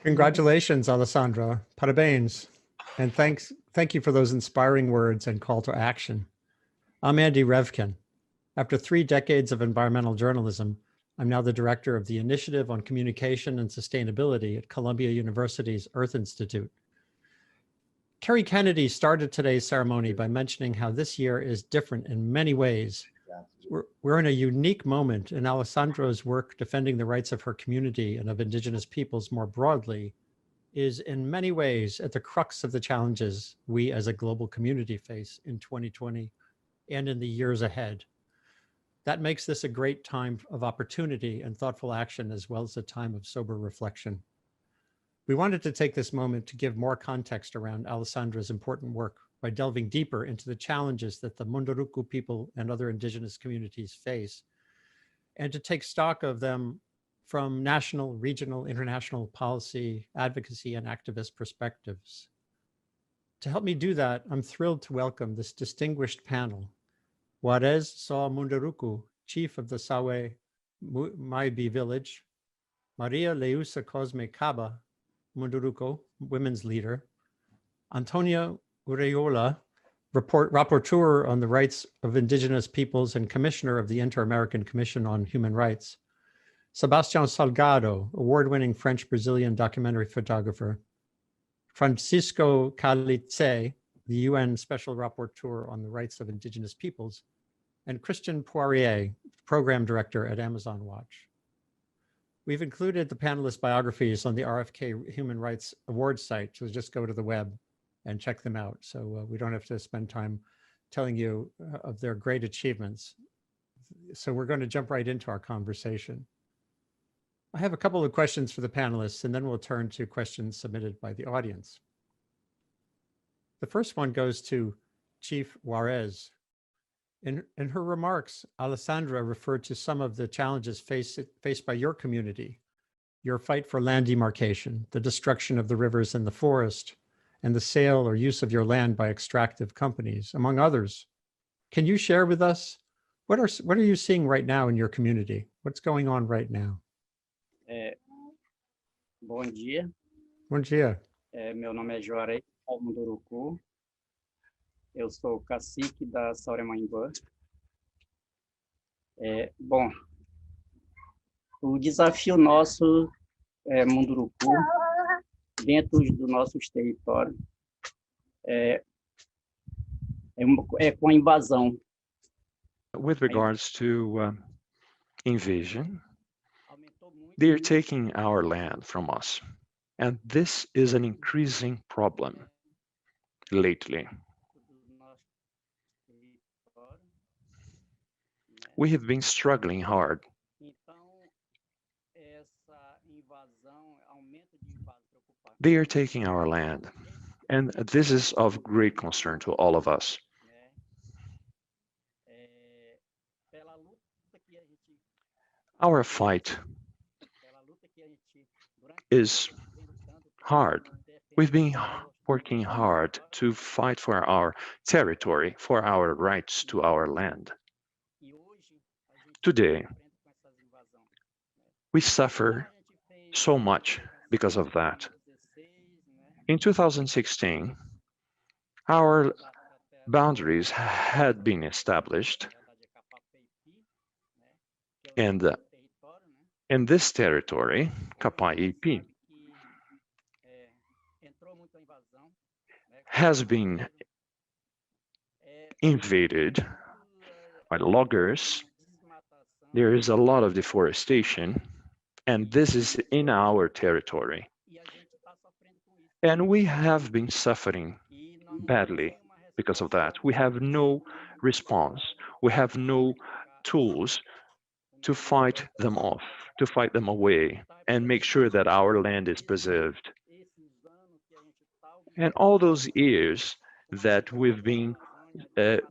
Congratulations, Alessandra. Parabéns. And thank you for those inspiring words and call to action. I'm Andy Revkin. After 3 decades of environmental journalism, I'm now the director of the Initiative on Communication and Sustainability at Columbia University's Earth Institute. Kerry Kennedy started today's ceremony by mentioning how this year is different in many ways. We're in a unique moment in Alessandra's work defending the rights of her community and of Indigenous peoples more broadly is in many ways at the crux of the challenges we as a global community face in 2020 and in the years ahead. That makes this a great time of opportunity and thoughtful action, as well as a time of sober reflection. We wanted to take this moment to give more context around Alessandra's important work by delving deeper into the challenges that the Munduruku people and other Indigenous communities face, and to take stock of them from national, regional, international policy, advocacy, and activist perspectives. To help me do that, I'm thrilled to welcome this distinguished panel. Juarez Saw Munduruku, chief of the Sawe Maibi village, Maria Leusa Cosme Caba Munduruku, women's leader, Antonia Ureola, rapporteur on the rights of Indigenous peoples and commissioner of the Inter-American Commission on Human Rights, Sebastião Salgado, award-winning French-Brazilian documentary photographer, Francisco Calitze, the UN Special Rapporteur on the Rights of Indigenous Peoples, and Christian Poirier, program director at Amazon Watch. We've included the panelists' biographies on the RFK Human Rights Awards site, so just go to the web and check them out. So we don't have to spend time telling you of their great achievements. So we're going to jump right into our conversation. I have a couple of questions for the panelists, and then we'll turn to questions submitted by the audience. The first one goes to Chief Juarez. In her remarks, Alessandra referred to some of the challenges faced by your community, your fight for land demarcation, the destruction of the rivers and the forest, and the sale or use of your land by extractive companies, among others. Can you share with us, what are you seeing right now in your community? What's going on right now? Bom dia. Bom dia. Meu nome é Juarez Munduruku. Eu sou cacique da Sauremaimbã. Bom, o desafio nosso Munduruku, dentro dos nossos territórios, com a invasão. With regards to invasion, they are taking our land from us, and this is an increasing problem lately. We have been struggling hard. They are taking our land, and this is of great concern to all of us. Our fight is hard. We've been working hard to fight for our territory, for our rights to our land. Today, we suffer so much because of that. In 2016, our boundaries had been established, and in this territory, Kapai-EP, has been invaded by loggers. There is a lot of deforestation, and this is in our territory. And we have been suffering badly because of that. We have no response. We have no tools to fight them off, to fight them away, and make sure that our land is preserved. And all those years that we've been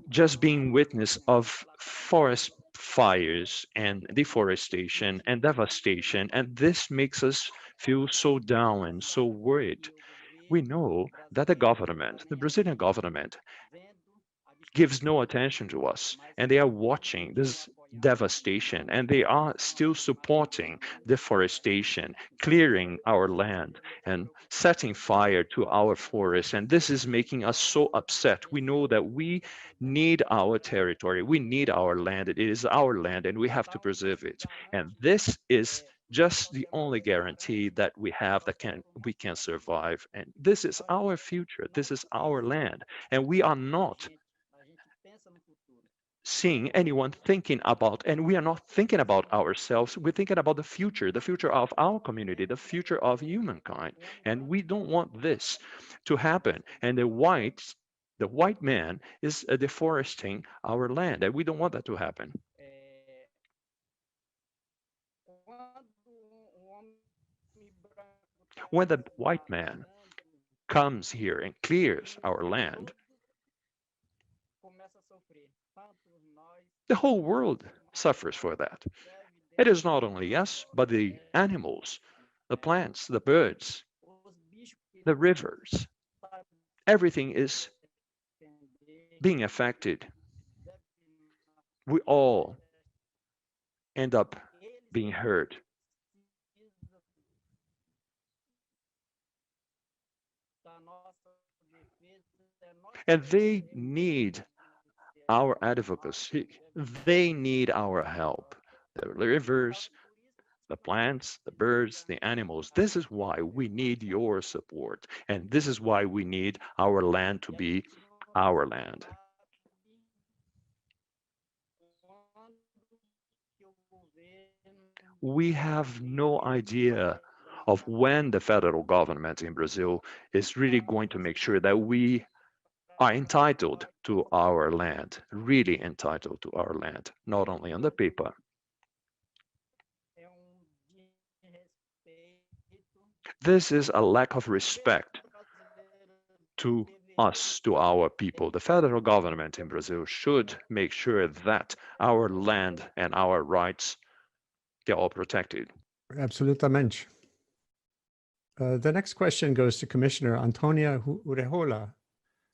just being witness of forest fires and deforestation and devastation, and this makes us feel so down and so worried. We know that the government, the Brazilian government, gives no attention to us, and they are watching. This devastation, and they are still supporting deforestation, clearing our land and setting fire to our forests. And this is making us so upset. We know that we need our territory, we need our land. It is our land and we have to preserve it. And this is just the only guarantee that we have that we can survive. And this is our future, this is our land, and we are not seeing anyone thinking about, and we are not thinking about ourselves, we're thinking about the future of our community, the future of humankind. And we don't want this to happen. And the white man is deforesting our land, and we don't want that to happen. When the white man comes here and clears our land, the whole world suffers for that. It is not only us, but the animals, the plants, the birds, the rivers. Everything is being affected. We all end up being hurt. And they need our advocacy. They need our help. The rivers, the plants, the birds, the animals. This is why we need your support. And this is why we need our land to be our land. We have no idea of when the federal government in Brazil is really going to make sure that we are entitled to our land, really entitled to our land, not only on the paper. This is a lack of respect to us, to our people. The federal government in Brazil should make sure that our land and our rights get all protected. Absolutamente. The next question goes to Commissioner Antonia Urejola.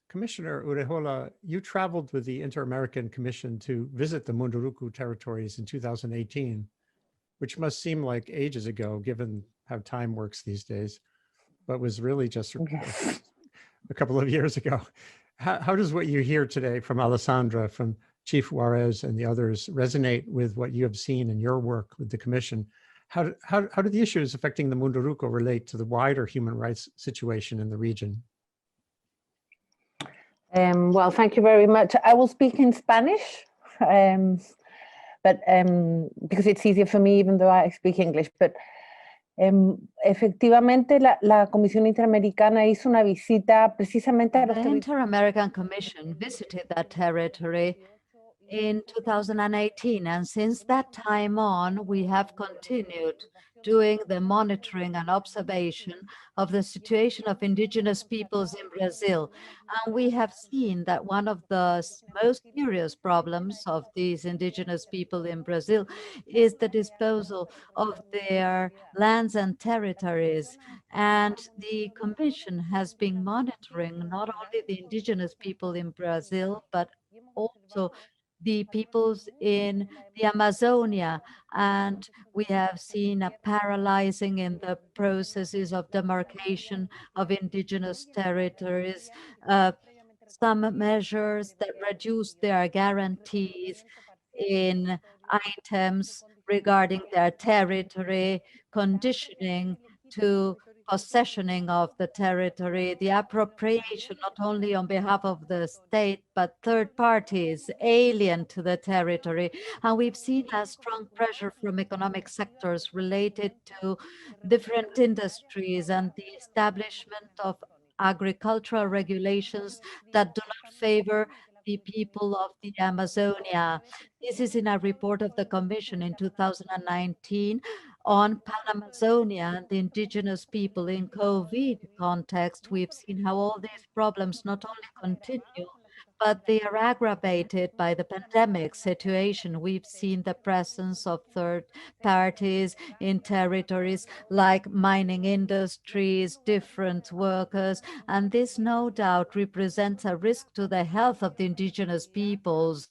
Commissioner Urejola, you traveled with the Inter-American Commission to visit the Munduruku territories in 2018, which must seem like ages ago, given how time works these days, but was really just a couple of years ago. How does what you hear today from Alessandra, from Chief Juarez and the others resonate with what you have seen in your work with the Commission? How do the issues affecting the Munduruku relate to the wider human rights situation in the region? Well, thank you very much. I will speak in Spanish, but because it's easier for me, even though I speak English. But efectivamente, la Comisión Interamericana hizo una visita precisamente a los The Inter-American Commission visited that territory in 2018, and since that time on, we have continued doing the monitoring and observation of the situation of indigenous peoples in Brazil. And we have seen that one of the most serious problems of these indigenous people in Brazil is the disposal of their lands and territories. And the Commission has been monitoring not only the indigenous people in Brazil, but also the peoples in the Amazonia, and we have seen a paralyzing in the processes of demarcation of indigenous territories, some measures that reduce their guarantees in items regarding their territory, conditioning to possessioning of the territory, the appropriation not only on behalf of the state, but third parties alien to the territory. And we've seen a strong pressure from economic sectors related to different industries and the establishment of agricultural regulations that do not favor the people of the Amazonia. This is in a report of the Commission in 2019 on Pan-Amazonia and the indigenous people. In COVID context, we've seen how all these problems not only continue, but they are aggravated by the pandemic situation. We've seen the presence of third parties in territories like mining industries, different workers, and this no doubt represents a risk to the health of the indigenous peoples.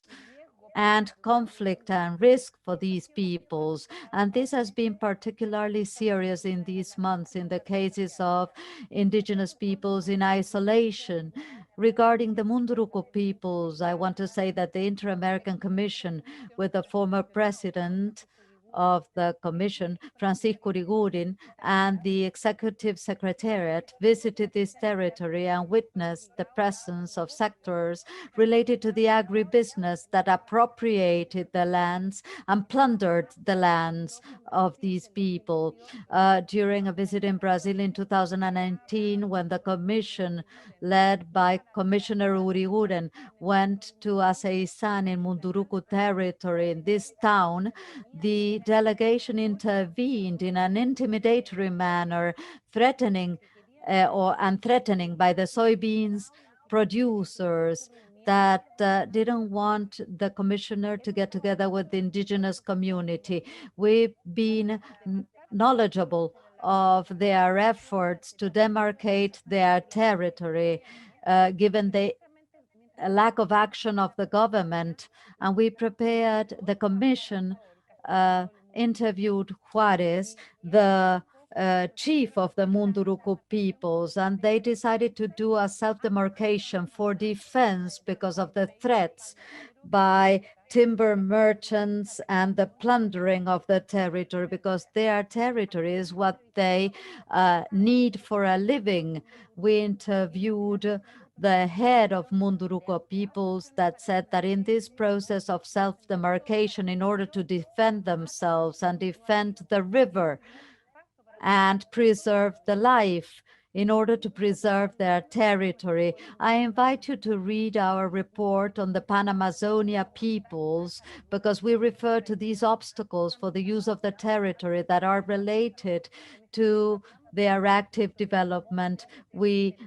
and conflict and risk for these peoples. And this has been particularly serious in these months in the cases of indigenous peoples in isolation. Regarding the Munduruku peoples, I want to say that the Inter-American Commission with the former president of the Commission, Francisco Rigurin, and the Executive Secretariat visited this territory and witnessed the presence of sectors related to the agribusiness that appropriated the lands and plundered the lands of these people. During a visit in Brazil in 2019, when the Commission, led by Commissioner Uriguren, went to Aceisan in Munduruku territory in this town, the delegation intervened in an intimidatory manner, threatening threatening by the soybeans producers that didn't want the commissioner to get together with the indigenous community. We've been knowledgeable of their efforts to demarcate their territory, given the lack of action of the government. And we prepared, the commission interviewed Juarez, the chief of the Munduruku peoples, and they decided to do a self-demarcation for defense because of the threats by timber merchants and the plundering of the territory, because their territory is what they need for a living. We interviewed the head of Munduruku peoples that said that in this process of self-demarcation, in order to defend themselves and defend the river and preserve the life, in order to preserve their territory. I invite you to read our report on the Pan-Amazonia peoples, because we refer to these obstacles for the use of the territory that are related to their active development. We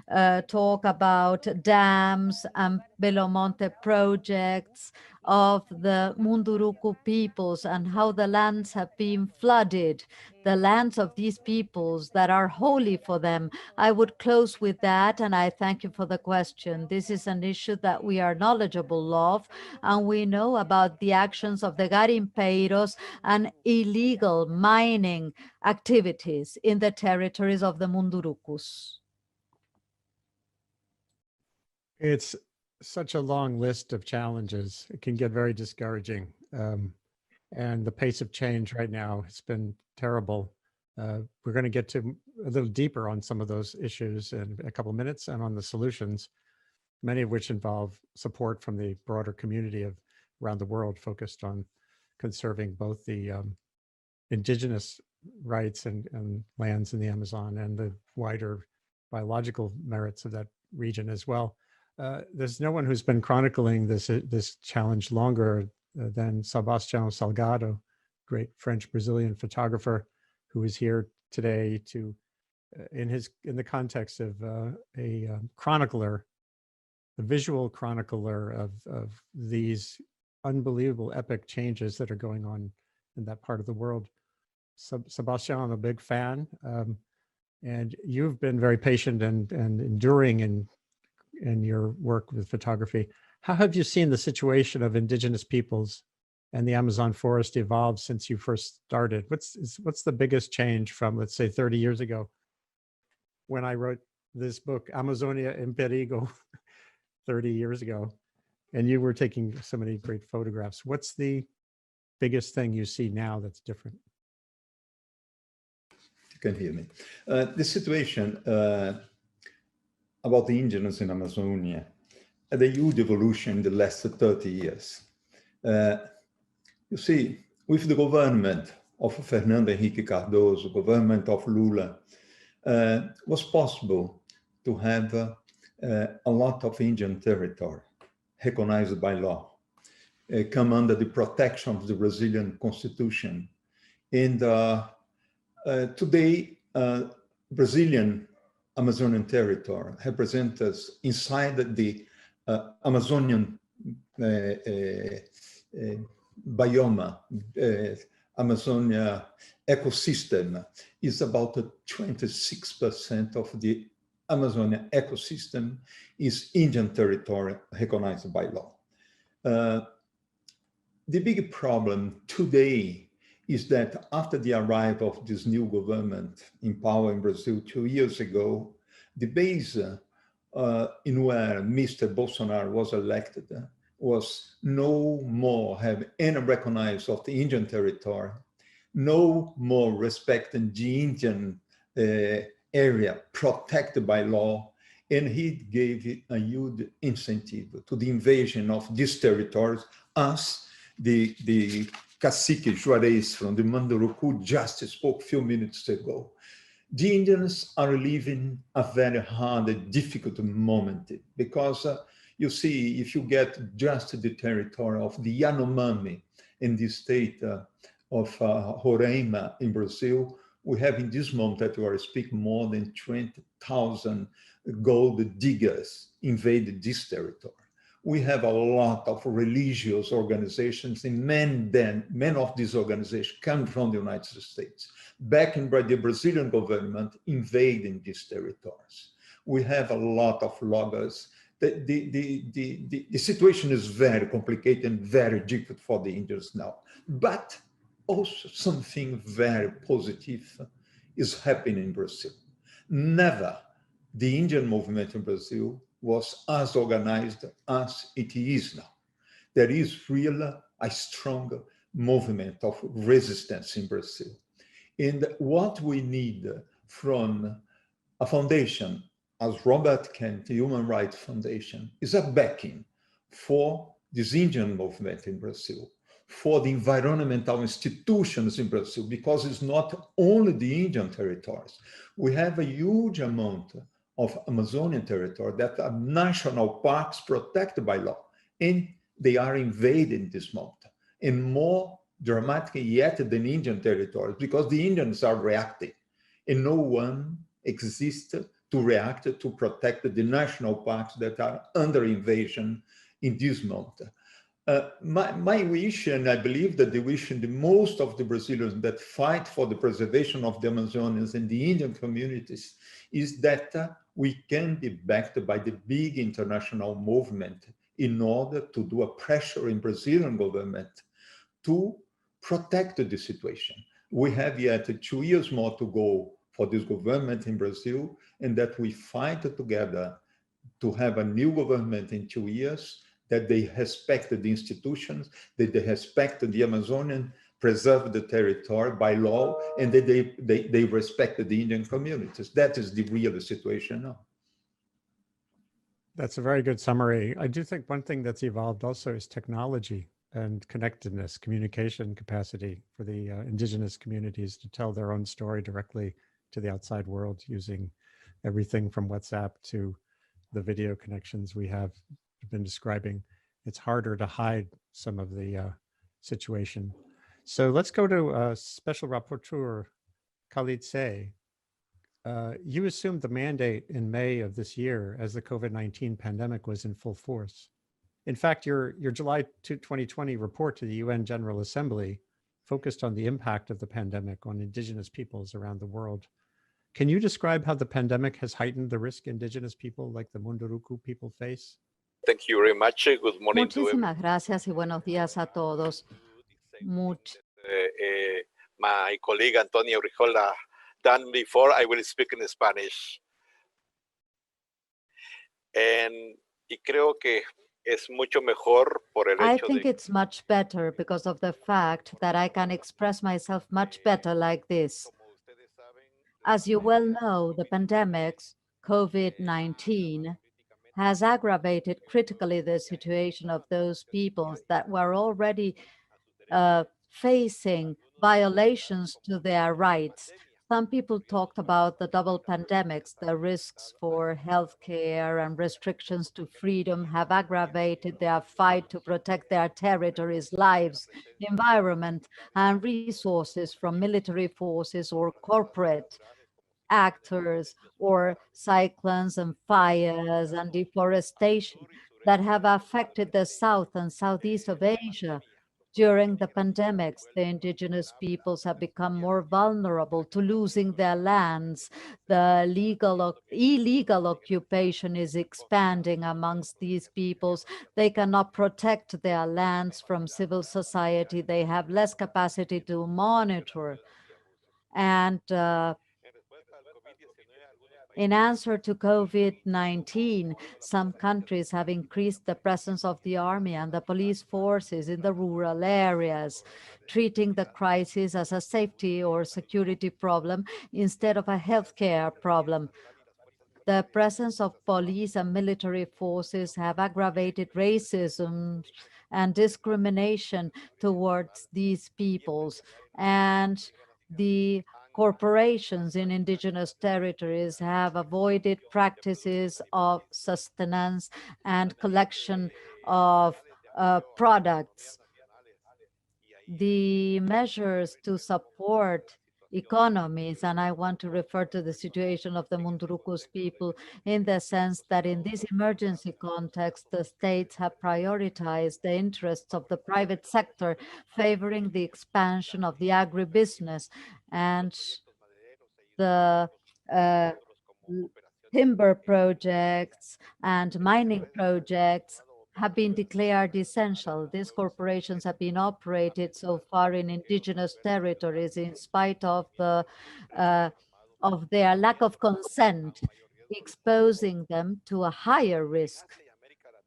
talk about dams and Belo Monte projects of the Munduruku peoples and how the lands have been flooded, the lands of these peoples that are holy for them. I would close with that, and I thank you for the question. This is an issue that we are knowledgeable of, and we know about the actions of the garimpeiros and illegal mining activities in the territories of the Mundurucus. It's such a long list of challenges. It can get very discouraging. And the pace of change right now has been terrible. We're going to get to a little deeper on some of those issues in a couple of minutes and on the solutions, many of which involve support from the broader community of around the world focused on conserving both the indigenous rights and lands in the Amazon and the wider biological merits of that region as well. There's no one who's been chronicling this challenge longer than Sebastião Salgado, great French-Brazilian photographer, who is here today to, in the context of a chronicler, a visual chronicler of these unbelievable epic changes that are going on in that part of the world. Sebastião, I'm a big fan, and you've been very patient and enduring in your work with photography. How have you seen the situation of indigenous peoples and the Amazon forest evolve since you first started? What's the biggest change from, let's say, 30 years ago, when I wrote this book, Amazonia in Perigo, 30 years ago, and you were taking so many great photographs? What's the biggest thing you see now that's different? You can hear me. The situation about the indigenous in Amazonia had a huge evolution in the last 30 years. You see, with the government of Fernando Henrique Cardoso, government of Lula, was possible to have a lot of Indian territory recognized by law, come under the protection of the Brazilian Constitution. And today, Brazilian Amazonian territory represents us inside the Amazonian biome, Amazonia ecosystem is about 26% of the Amazonia ecosystem is Indian territory recognized by law. the big problem today is that after the arrival of this new government in power in Brazil 2 years ago, the base in where Mr. Bolsonaro was elected was no more have any recognize of the Indian territory, no more respecting the Indian area protected by law, and he gave it a huge incentive to the invasion of these territories, as the cacique Juarez from the Manduruku just spoke a few minutes ago. The Indians are living a very hard and difficult moment because you see, if you get just the territory of the Yanomami in the state of Roraima in Brazil, we have in this moment that we are speaking more than 20,000 gold diggers invaded this territory. We have a lot of religious organizations, and many of these organizations come from the United States, backed by the Brazilian government, invading these territories. We have a lot of loggers. The situation is very complicated and very difficult for the Indians now. But also something very positive is happening in Brazil. Never the Indian movement in Brazil was as organized as it is now. There is really a strong movement of resistance in Brazil. And what we need from a foundation, as Robert Kent, the Human Rights Foundation, is a backing for this Indian movement in Brazil, for the environmental institutions in Brazil, because it's not only the Indian territories. We have a huge amount of Amazonian territory that are national parks protected by law, and they are invaded this moment, and more dramatically yet than Indian territories, because the Indians are reacting, and no one exists to react to protect the national parks that are under invasion in this moment. My wish, and I believe that the wish in the most of the Brazilians that fight for the preservation of the Amazonians and the Indian communities, is that we can be backed by the big international movement in order to do a pressure in Brazilian government to protect the situation. We have yet 2 years more to go for this government in Brazil, and that we fight together to have a new government in 2 years, that they respect the institutions, that they respect the Amazonian, preserve the territory by law, and that they respect the Indian communities. That is the real situation now. That's a very good summary. I do think one thing that's evolved also is technology and connectedness, communication capacity for the indigenous communities to tell their own story directly to the outside world, using everything from WhatsApp to the video connections we have been describing. It's harder to hide some of the situation. So let's go to Special Rapporteur Khalid Say. You assumed the mandate in May of this year as the COVID-19 pandemic was in full force. In fact, your July 2020 report to the UN General Assembly focused on the impact of the pandemic on indigenous peoples around the world. Can you describe how the pandemic has heightened the risk indigenous people like the Munduruku people face? Thank you very much. Good morning to Muchísimas gracias y buenos días a todos. my colleague Antonio Rijola done before. I will speak in Spanish. Y creo que es mucho mejor por el I hecho think de it's much better because of the fact that I can express myself much better like this. como ustedes saben, As you well know, the pandemics, COVID-19, has aggravated critically the situation of those peoples that were already facing violations to their rights. Some people talked about the double pandemics. The risks for healthcare and restrictions to freedom have aggravated their fight to protect their territories, lives, environment, and resources from military forces or corporate actors, or cyclones and fires and deforestation that have affected the South and Southeast of Asia. During the pandemics, the indigenous peoples have become more vulnerable to losing their lands. The illegal occupation is expanding amongst these peoples. They cannot protect their lands from civil society. They have less capacity to monitor. And in answer to COVID-19, some countries have increased the presence of the army and the police forces in the rural areas, treating the crisis as a safety or security problem instead of a healthcare problem. The presence of police and military forces have aggravated racism and discrimination towards these peoples, and the corporations in indigenous territories have avoided practices of sustenance and collection of products. The measures to support economies, and I want to refer to the situation of the Mundurucus people in the sense that in this emergency context, the states have prioritized the interests of the private sector, favoring the expansion of the agribusiness, and the timber projects and mining projects have been declared essential. These corporations have been operated so far in indigenous territories in spite of their lack of consent, exposing them to a higher risk.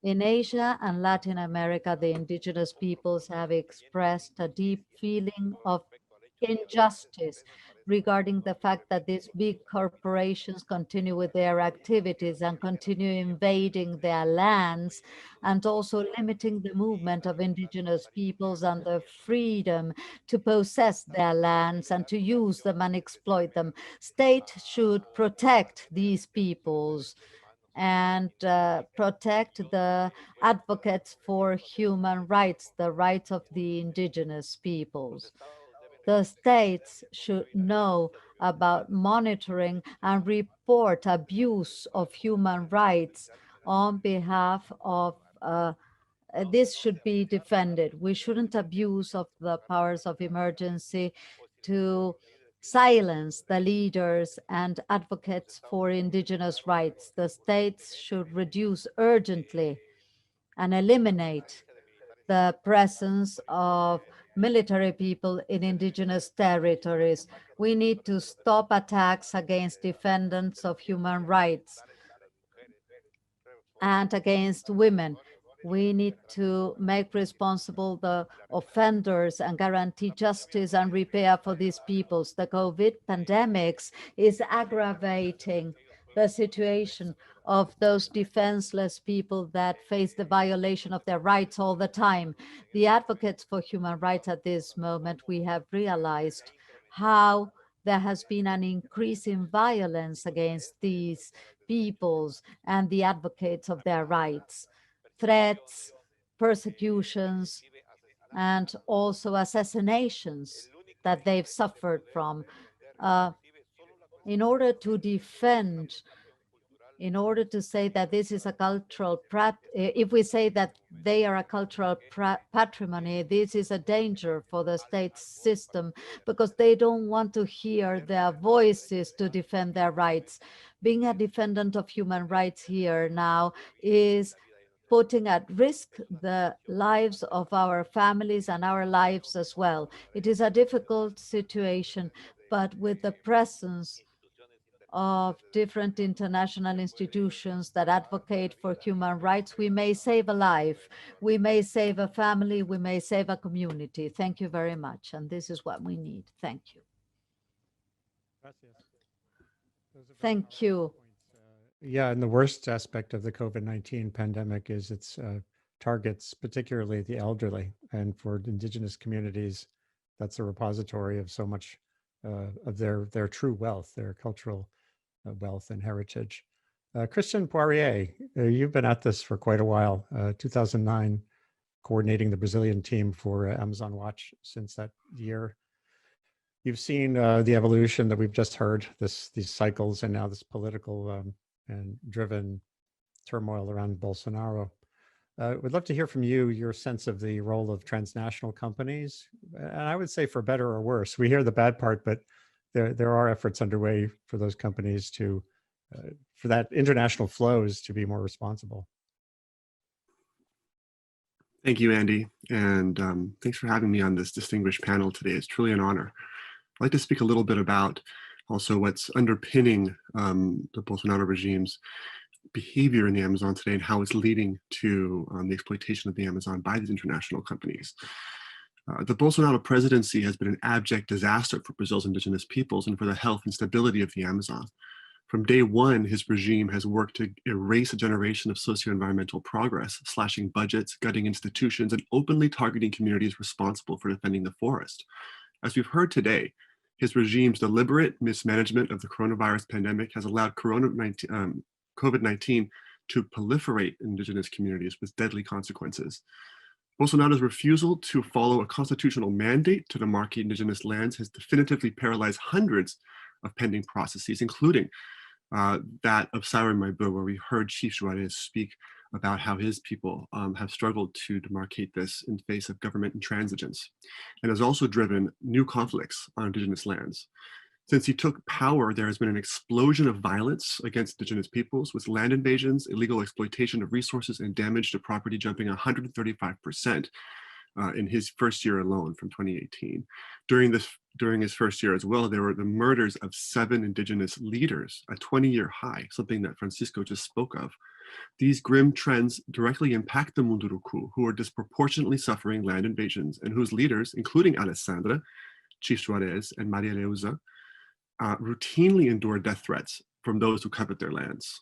In Asia and Latin America, the indigenous peoples have expressed a deep feeling of injustice regarding the fact that these big corporations continue with their activities and continue invading their lands, and also limiting the movement of indigenous peoples and the freedom to possess their lands and to use them and exploit them. State should protect these peoples and protect the advocates for human rights, the rights of the indigenous peoples. The states should know about monitoring and report abuse of human rights on behalf of this should be defended. We shouldn't abuse of the powers of emergency to silence the leaders and advocates for indigenous rights. The states should reduce urgently and eliminate the presence of military people in indigenous territories. We need to stop attacks against defendants of human rights and against women. We need to make responsible the offenders and guarantee justice and repair for these peoples. The COVID pandemics is aggravating the situation of those defenseless people that face the violation of their rights all the time. The advocates for human rights at this moment, we have realized how there has been an increase in violence against these peoples and the advocates of their rights. Threats, persecutions, and also assassinations that they've suffered from. In order to defend, in order to say that this is a cultural, if we say that they are a cultural patrimony, this is a danger for the state system because they don't want to hear their voices to defend their rights. Being a defendant of human rights here now is putting at risk the lives of our families and our lives as well. It is a difficult situation, but with the presence of different international institutions that advocate for human rights, we may save a life, we may save a family, we may save a community. Thank you very much. And this is what we need. Thank you. Thank you. Yeah, and the worst aspect of the COVID-19 pandemic is its targets, particularly the elderly. And for indigenous communities, that's a repository of so much of their true wealth, their cultural wealth and heritage. Christian Poirier, you've been at this for quite a while, 2009, coordinating the Brazilian team for Amazon Watch since that year. You've seen the evolution that we've just heard, these cycles, and now this political and driven turmoil around Bolsonaro. We'd love to hear from you, your sense of the role of transnational companies. And I would say for better or worse. We hear the bad part, but there are efforts underway for those companies to, for that international flows to be more responsible. Thank you, Andy. And thanks for having me on this distinguished panel today. It's truly an honor. I'd like to speak a little bit about also what's underpinning the Bolsonaro regime's behavior in the Amazon today and how it's leading to the exploitation of the Amazon by these international companies. The Bolsonaro presidency has been an abject disaster for Brazil's indigenous peoples and for the health and stability of the Amazon. From day one, his regime has worked to erase a generation of socio-environmental progress, slashing budgets, gutting institutions, and openly targeting communities responsible for defending the forest. As we've heard today, his regime's deliberate mismanagement of the coronavirus pandemic has allowed COVID-19 to proliferate in indigenous communities with deadly consequences. Bolsonaro's refusal to follow a constitutional mandate to demarcate indigenous lands has definitively paralyzed hundreds of pending processes, including that of Sauremaibu, where we heard Chief Juarez speak about how his people have struggled to demarcate this in face of government intransigence, and has also driven new conflicts on indigenous lands. Since he took power, there has been an explosion of violence against indigenous peoples, with land invasions, illegal exploitation of resources, and damage to property jumping 135% in his first year alone from 2018. During his first year as well, there were the murders of 7 indigenous leaders, a 20-year high, something that Francisco just spoke of. These grim trends directly impact the Munduruku, who are disproportionately suffering land invasions and whose leaders, including Alessandra, Chief Juarez, and Maria Leusa, routinely endure death threats from those who covet their lands.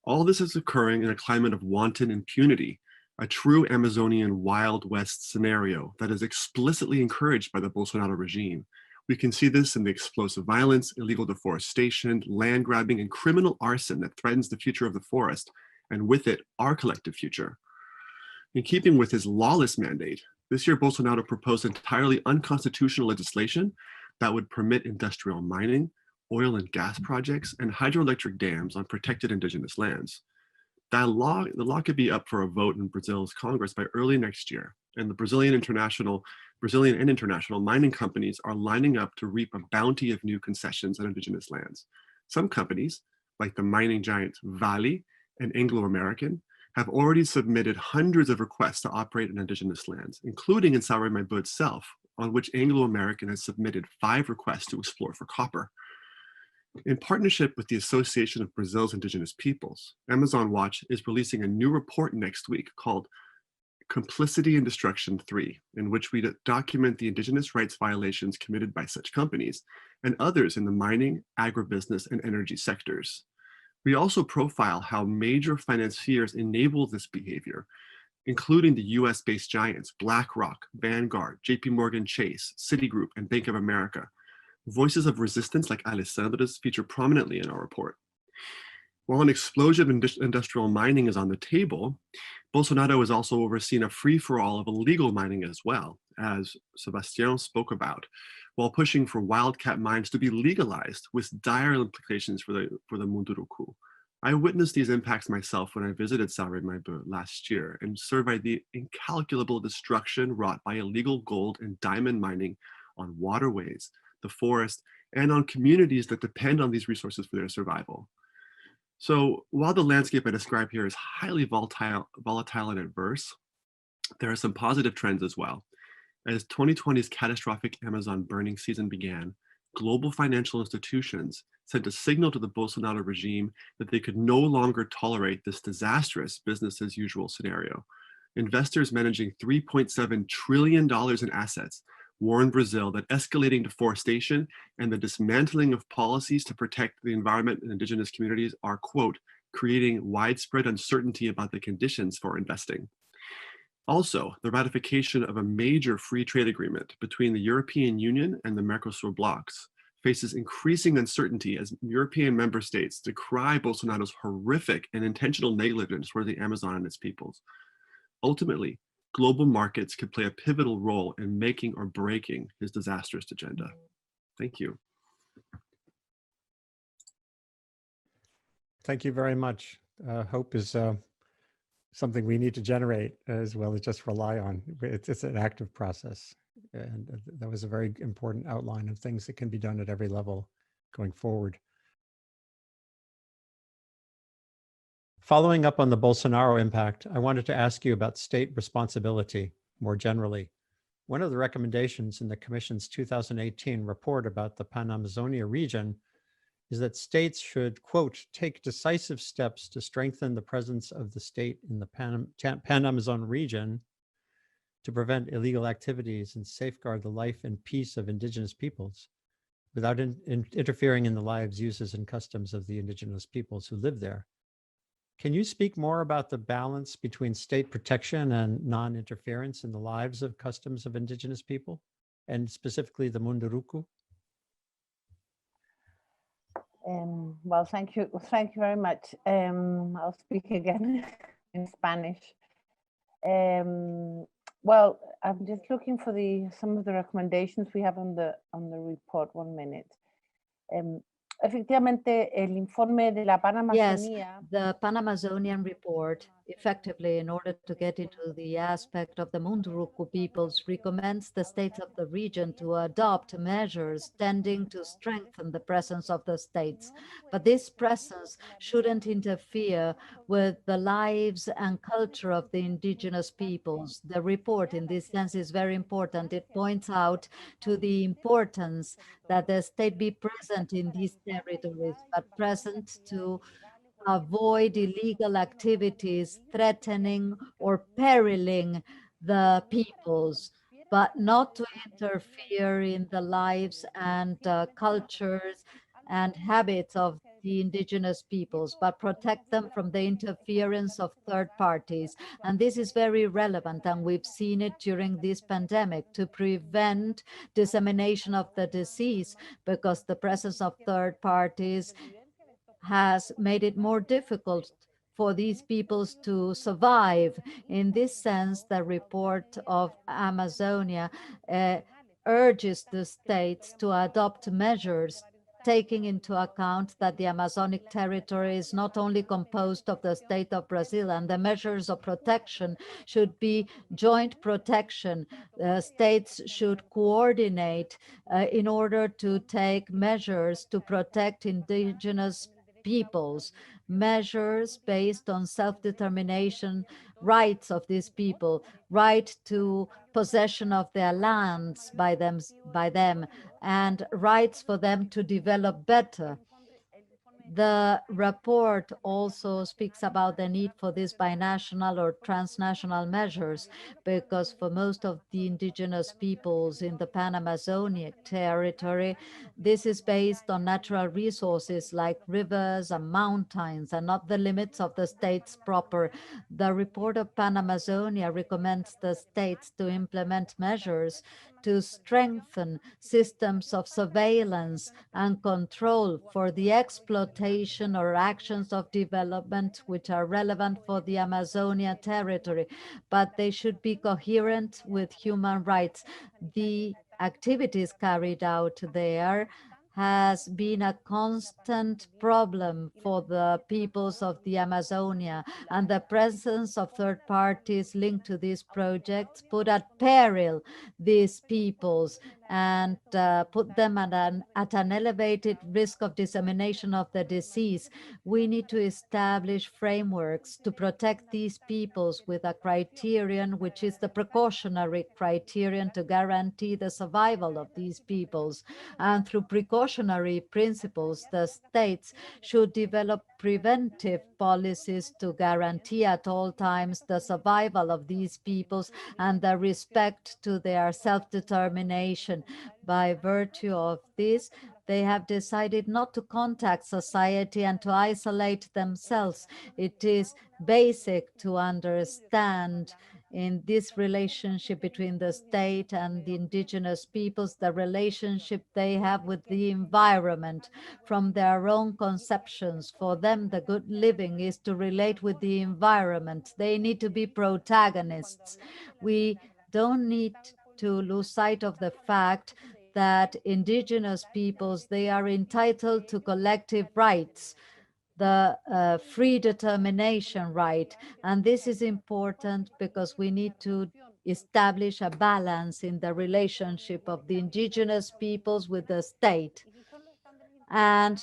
All this is occurring in a climate of wanton impunity, a true Amazonian Wild West scenario that is explicitly encouraged by the Bolsonaro regime. We can see this in the explosive violence, illegal deforestation, land grabbing, and criminal arson that threatens the future of the forest, and with it, our collective future. In keeping with his lawless mandate, this year Bolsonaro proposed entirely unconstitutional legislation that would permit industrial mining, oil and gas projects, and hydroelectric dams on protected indigenous lands. The law could be up for a vote in Brazil's Congress by early next year, and the Brazilian and international mining companies are lining up to reap a bounty of new concessions on indigenous lands. Some companies, like the mining giants Vale and Anglo American, have already submitted hundreds of requests to operate in indigenous lands, including in Sauremaibu itself, on which Anglo American has submitted 5 requests to explore for copper. In partnership with the Association of Brazil's Indigenous Peoples, Amazon Watch is releasing a new report next week called Complicity in Destruction 3, in which we document the indigenous rights violations committed by such companies and others in the mining, agribusiness, and energy sectors. We also profile how major financiers enable this behavior, including the US-based giants BlackRock, Vanguard, JP Morgan Chase, Citigroup, and Bank of America. Voices of resistance like Alessandra's feature prominently in our report. While an explosion of industrial mining is on the table, Bolsonaro has also overseen a free-for-all of illegal mining as well, as Sebastian spoke about, while pushing for wildcat mines to be legalized with dire implications for the Munduruku. I witnessed these impacts myself when I visited Sauremaibu last year and surveyed the incalculable destruction wrought by illegal gold and diamond mining on waterways, the forest, and on communities that depend on these resources for their survival. So while the landscape I describe here is highly volatile and adverse, there are some positive trends as well. As 2020's catastrophic Amazon burning season began, global financial institutions sent a signal to the Bolsonaro regime that they could no longer tolerate this disastrous business as usual scenario. Investors managing $3.7 trillion in assets warned Brazil that escalating deforestation and the dismantling of policies to protect the environment and indigenous communities are, quote, creating widespread uncertainty about the conditions for investing. Also, the ratification of a major free trade agreement between the European Union and the Mercosur blocs faces increasing uncertainty as European member states decry Bolsonaro's horrific and intentional negligence toward the Amazon and its peoples. Ultimately, global markets could play a pivotal role in making or breaking his disastrous agenda. Thank you. Thank you very much. Hope is something we need to generate as well as just rely on. It's an active process. And that was a very important outline of things that can be done at every level going forward. Following up on the Bolsonaro impact, I wanted to ask you about state responsibility more generally. One of the recommendations in the Commission's 2018 report about the Pan-Amazonia region is that states should, quote, take decisive steps to strengthen the presence of the state in the Pan-Amazon region to prevent illegal activities and safeguard the life and peace of indigenous peoples without interfering in the lives, uses, and customs of the indigenous peoples who live there. Can you speak more about the balance between state protection and non-interference in the lives of customs of indigenous people, and specifically the Munduruku? Well, thank you very much. I'll speak again in Spanish. Well, I'm just looking for some of the recommendations we have on the report. 1 minute. Efectivamente, el informe de la Pan-Amazonía. The Pan-Amazonian report, effectively, in order to get into the aspect of the Munduruku peoples, recommends the states of the region to adopt measures tending to strengthen the presence of the states. But this presence shouldn't interfere with the lives and culture of the indigenous peoples. The report, in this sense, is very important. It points out to the importance that the state be present in these territories, but present to avoid illegal activities threatening or periling the peoples, but not to interfere in the lives and cultures and habits of the indigenous peoples, but protect them from the interference of third parties. And this is very relevant, and we've seen it during this pandemic, to prevent dissemination of the disease, because the presence of third parties has made it more difficult for these peoples to survive. In this sense, the report of Amazonia urges the states to adopt measures taking into account that the Amazonic territory is not only composed of the state of Brazil, and the measures of protection should be joint protection. States should coordinate in order to take measures to protect indigenous peoples, measures based on self-determination rights of these people, right to possession of their lands by them, and rights for them to develop better. The report also speaks about the need for these binational or transnational measures, because for most of the indigenous peoples in the Pan-Amazonic territory, this is based on natural resources like rivers and mountains, and not the limits of the states proper. The report of Pan-Amazonia recommends the states to implement measures to strengthen systems of surveillance and control for the exploitation or actions of development which are relevant for the Amazonia territory, but they should be coherent with human rights. The activities carried out there has been a constant problem for the peoples of the Amazonia, and the presence of third parties linked to these projects put at peril these peoples and put them at an elevated risk of dissemination of the disease. We need to establish frameworks to protect these peoples with a criterion which is the precautionary criterion to guarantee the survival of these peoples. And through precautionary principles, the states should develop preventive policies to guarantee at all times the survival of these peoples and the respect to their self-determination. By virtue of this, they have decided not to contact society and to isolate themselves. It is basic to understand in this relationship between the state and the indigenous peoples, the relationship they have with the environment from their own conceptions. For them, the good living is to relate with the environment. They need to be protagonists. We don't need to lose sight of the fact that indigenous peoples, they are entitled to collective rights. the free determination right. And this is important because we need to establish a balance in the relationship of the indigenous peoples with the state. And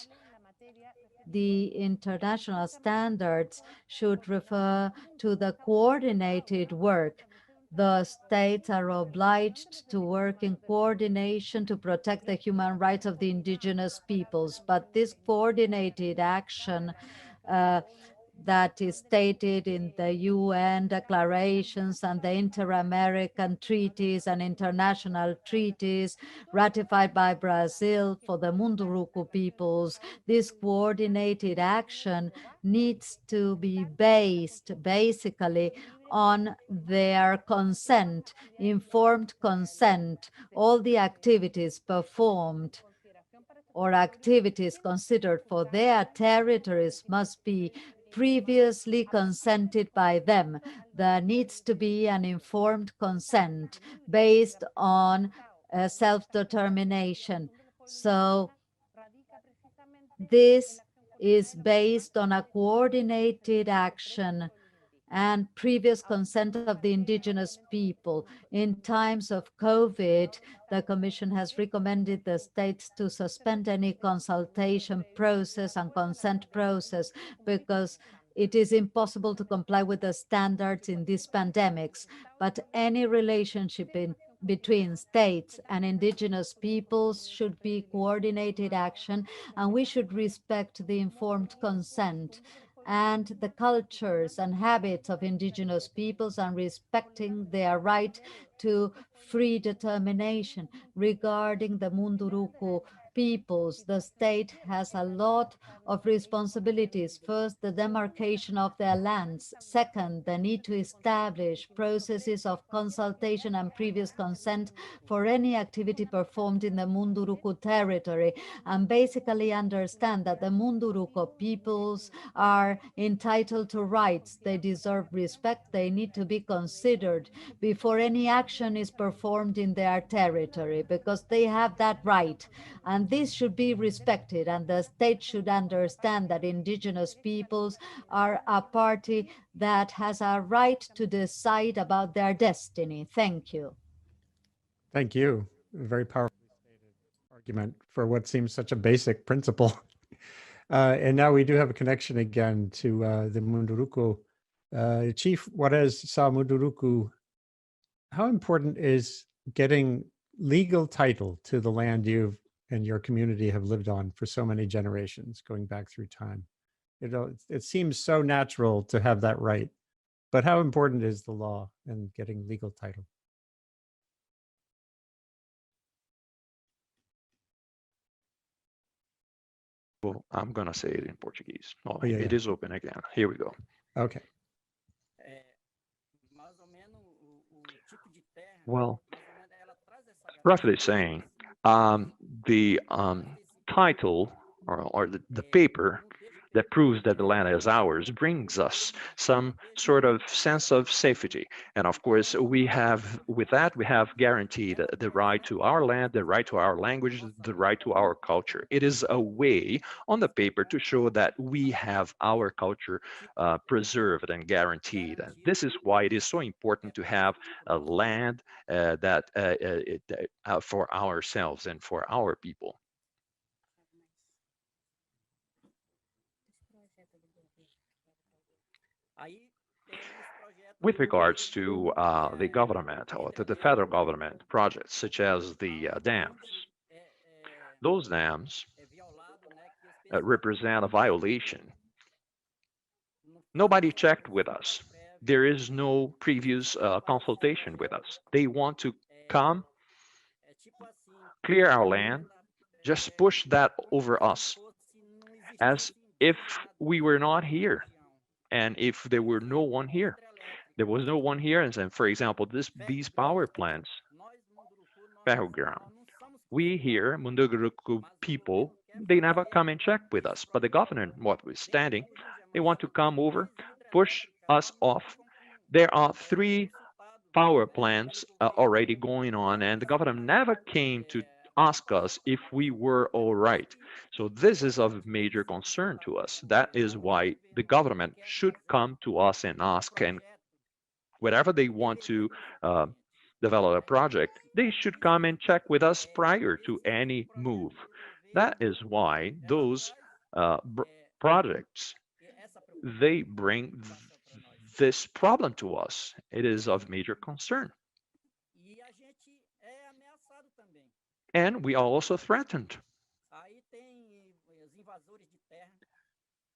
the international standards should refer to the coordinated work. The states are obliged to work in coordination to protect the human rights of the indigenous peoples, but this coordinated action that is stated in the UN declarations and the inter-American treaties and international treaties ratified by Brazil for the Munduruku peoples. This coordinated action needs to be based basically on their consent, informed consent. All the activities performed or activities considered for their territories must be previously consented by them. There needs to be an informed consent based on self-determination. So this is based on a coordinated action and previous consent of the indigenous people. In times of COVID, the Commission has recommended the states to suspend any consultation process and consent process because it is impossible to comply with the standards in these pandemics. But any relationship between states and indigenous peoples should be coordinated action, and we should respect the informed consent and the cultures and habits of indigenous peoples and respecting their right to free determination. Regarding the Munduruku peoples, the state has a lot of responsibilities. First, the demarcation of their lands. Second, the need to establish processes of consultation and previous consent for any activity performed in the Munduruku territory, and basically understand that the Munduruku peoples are entitled to rights. They deserve respect. They need to be considered before any action is performed in their territory because they have that right. And this should be respected, and the state should understand that indigenous peoples are a party that has a right to decide about their destiny. Thank you. Thank you. A very powerful argument for what seems such a basic principle. And now we do have a connection again to the Munduruku. Chief Juarez Sa Munduruku, how important is getting legal title to the land you've and your community have lived on for so many generations, going back through time? It seems so natural to have that right, but how important is the law and getting legal title? Well, I'm going to say it in Portuguese. Oh, yeah, it is open again. Here we go. Okay. Well, roughly saying, the title or the paper that proves that the land is ours brings us some sort of sense of safety. And of course, we have guaranteed the right to our land, the right to our language, the right to our culture. It is a way on the paper to show that we have our culture preserved and guaranteed. And this is why it is so important to have a land for ourselves and for our people. With regards to the government or to the federal government projects, such as the dams, those dams represent a violation. Nobody checked with us. There is no previous consultation with us. They want to come, clear our land, just push that over us as if we were not here and if there were no one here. There was no one here, and for example, these power plants, battleground. We here, Munduruku people, they never come and check with us, but the government, notwithstanding, they want to come over, push us off. There are 3 power plants already going on, and the government never came to ask us if we were all right. So this is of major concern to us. That is why the government should come to us and ask, and whenever they want to uh, develop a project, they should come and check with us prior to any move. That is why those projects, they bring this problem to us. It is of major concern. And we are also threatened.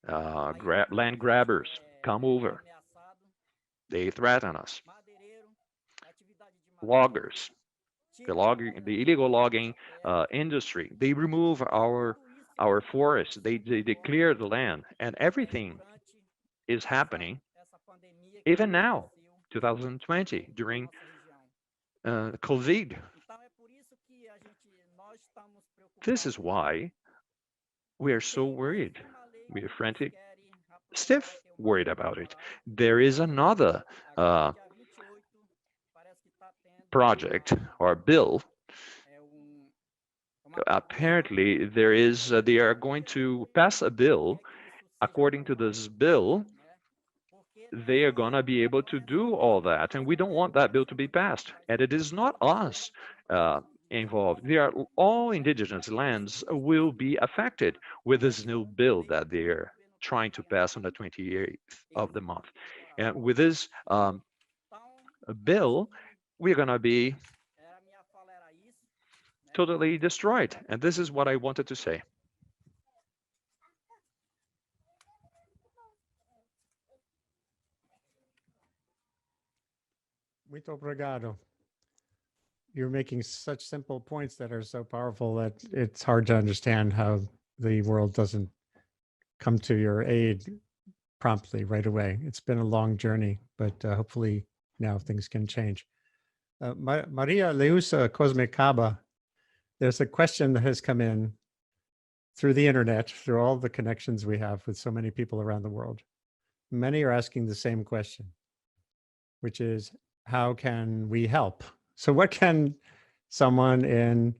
Land grabbers come over. They threaten us. Loggers, the illegal logging industry, they remove our forests. They clear the land, and everything is happening even now, 2020, during COVID. This is why we are so worried. We are frantic, stiff worried about it. There is another project or bill. Apparently, they are going to pass a bill. According to this bill, they are going to be able to do all that, and we don't want that bill to be passed. And it is not us involved. All indigenous lands will be affected with this new bill that they are trying to pass on the 28th of the month. And with this bill, we're going to be totally destroyed. And this is what I wanted to say. Muito obrigado. You're making such simple points that are so powerful that it's hard to understand how the world doesn't come to your aid promptly right away. It's been a long journey, but hopefully now things can change. Maria Leusa Cosmecaba, there's a question that has come in through the internet, through all the connections we have with so many people around the world. Many are asking the same question, which is, how can we help? So what can someone in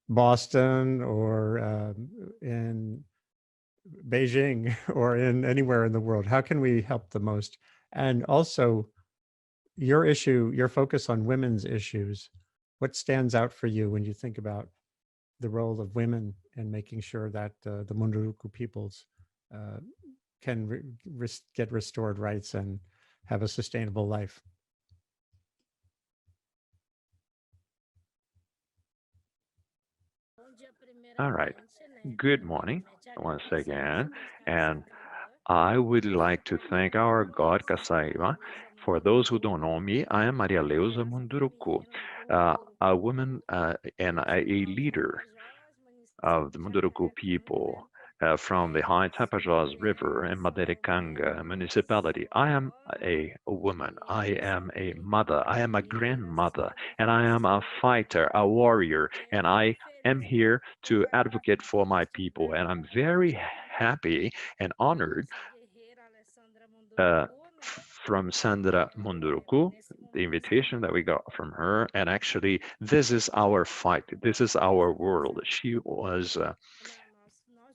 Boston or in Beijing or in anywhere in the world, how can we help the most? And also your issue, your focus on women's issues, what stands out for you when you think about the role of women in making sure that the Munduruku peoples can get restored rights and have a sustainable life? All right. Good morning once again. And I would like to thank our God, Kasaiwa. For those who don't know me, I am Maria Leusa Munduruku, a woman and a leader of the Munduruku people from the High Tapajós River in Maderecanga municipality. I am a woman, I am a mother, I am a grandmother, and I am a fighter, a warrior, and I am here to advocate for my people. And I'm very happy and honored from Sandra Munduruku, the invitation that we got from her. And actually, this is our fight. This is our world. She was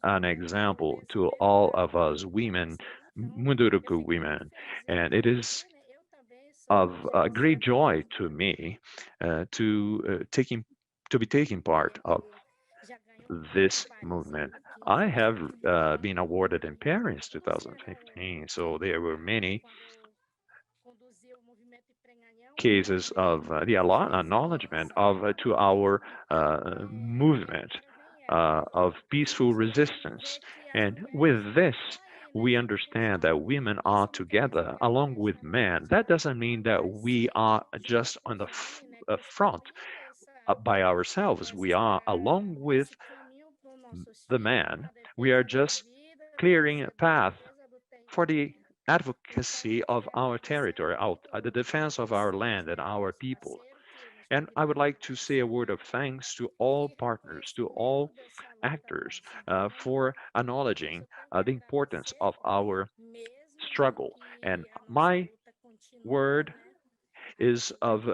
an example to all of us women, Munduruku women. And it is of great joy to me to be taking part of this movement. I have been awarded in Paris 2015, so there were many cases of the acknowledgement of to our movement of peaceful resistance. And with this, we understand that women are together along with men. That doesn't mean that we are just on the front by ourselves. We are along with the man. We are just clearing a path for the advocacy of our territory, the defense of our land and our people. And I would like to say a word of thanks to all partners, to all actors for acknowledging the importance of our struggle. And my word is of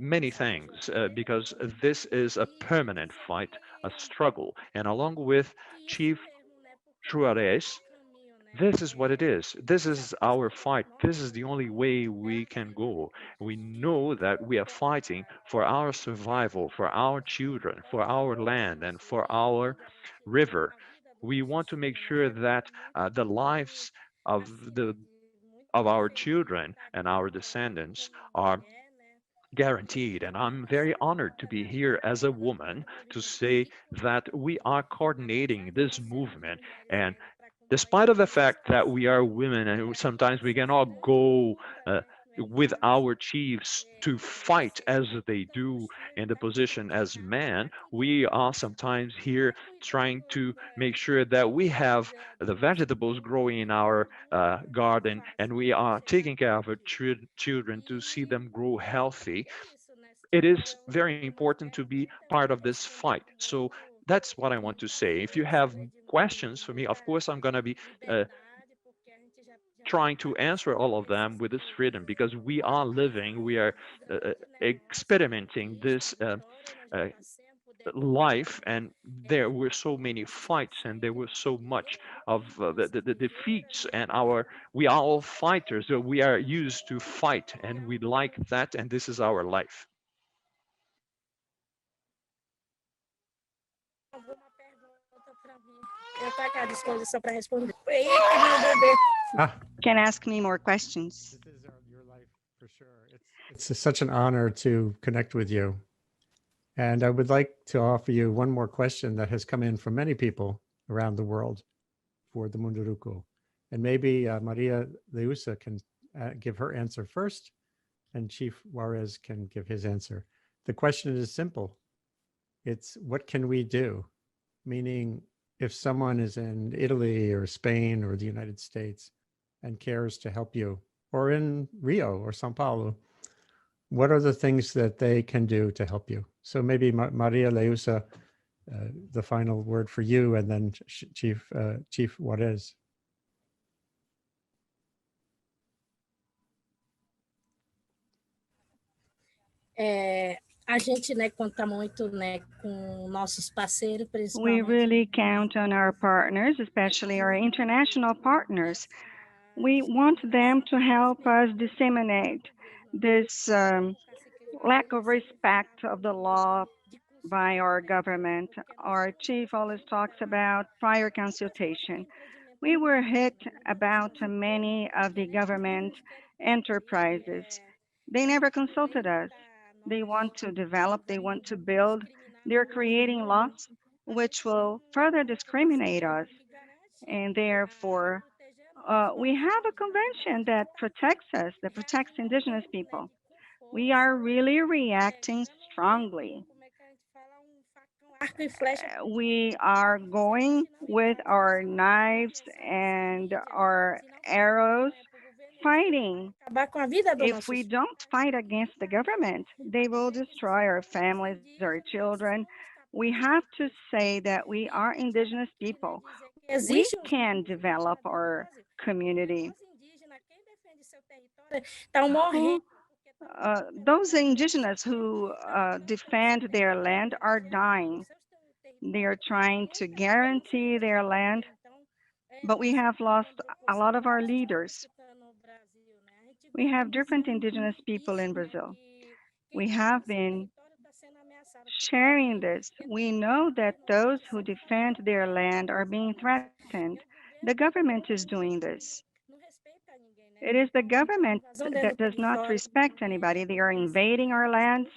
many things because this is a permanent fight, a struggle. And along with Chief Juarez, this is what it is. This is our fight. This is the only way we can go. We know that we are fighting for our survival, for our children, for our land, and for our river. We want to make sure that the lives of the of our children and our descendants are guaranteed. And I'm very honored to be here as a woman to say that we are coordinating this movement. And despite of the fact that we are women and sometimes we cannot go with our chiefs to fight as they do in the position as men, we are sometimes here trying to make sure that we have the vegetables growing in our garden and we are taking care of our children to see them grow healthy. It is very important to be part of this fight. So that's what I want to say. If you have questions for me, of course, I'm going to be uh, trying to answer all of them with this freedom because we are living, we are experimenting this uh, life, and there were so many fights and there was so much of the defeats, and we are all fighters, so we are used to fight and we like that, and this is our life. Ah, Can ask me more questions. this is your life for sure. It's such an honor to connect with you. And I would like to offer you one more question that has come in from many people around the world for the Munduruku. And maybe Maria Leusa can give her answer first, and Chief Juarez can give his answer. The question is simple. It's what can we do? Meaning, if someone is in Italy or Spain or the United States and cares to help you, or in Rio or Sao Paulo, what are the things that they can do to help you? So maybe Maria Leusa, the final word for you, and then Chief Juarez. A gente, conta muito, com nossos parceiros, We principalmente. really count on our partners, especially our international partners. We want them to help us disseminate this lack of respect of the law by our government. Our chief always talks about prior consultation. We were hit about many of the government enterprises. They never consulted us. They want to develop, they want to build. They're creating laws which will further discriminate us. And therefore, we have a convention that protects us, that protects indigenous people. We are really reacting strongly. We are going with our knives and our arrows fighting. If we don't fight against the government, they will destroy our families, our children. We have to say that we are indigenous people. We can develop our community. Those indigenous who defend their land are dying. They are trying to guarantee their land, but we have lost a lot of our leaders. We have different indigenous people in Brazil. We have been sharing this. We know that those who defend their land are being threatened. The government is doing this. It is the government that does not respect anybody. They are invading our lands.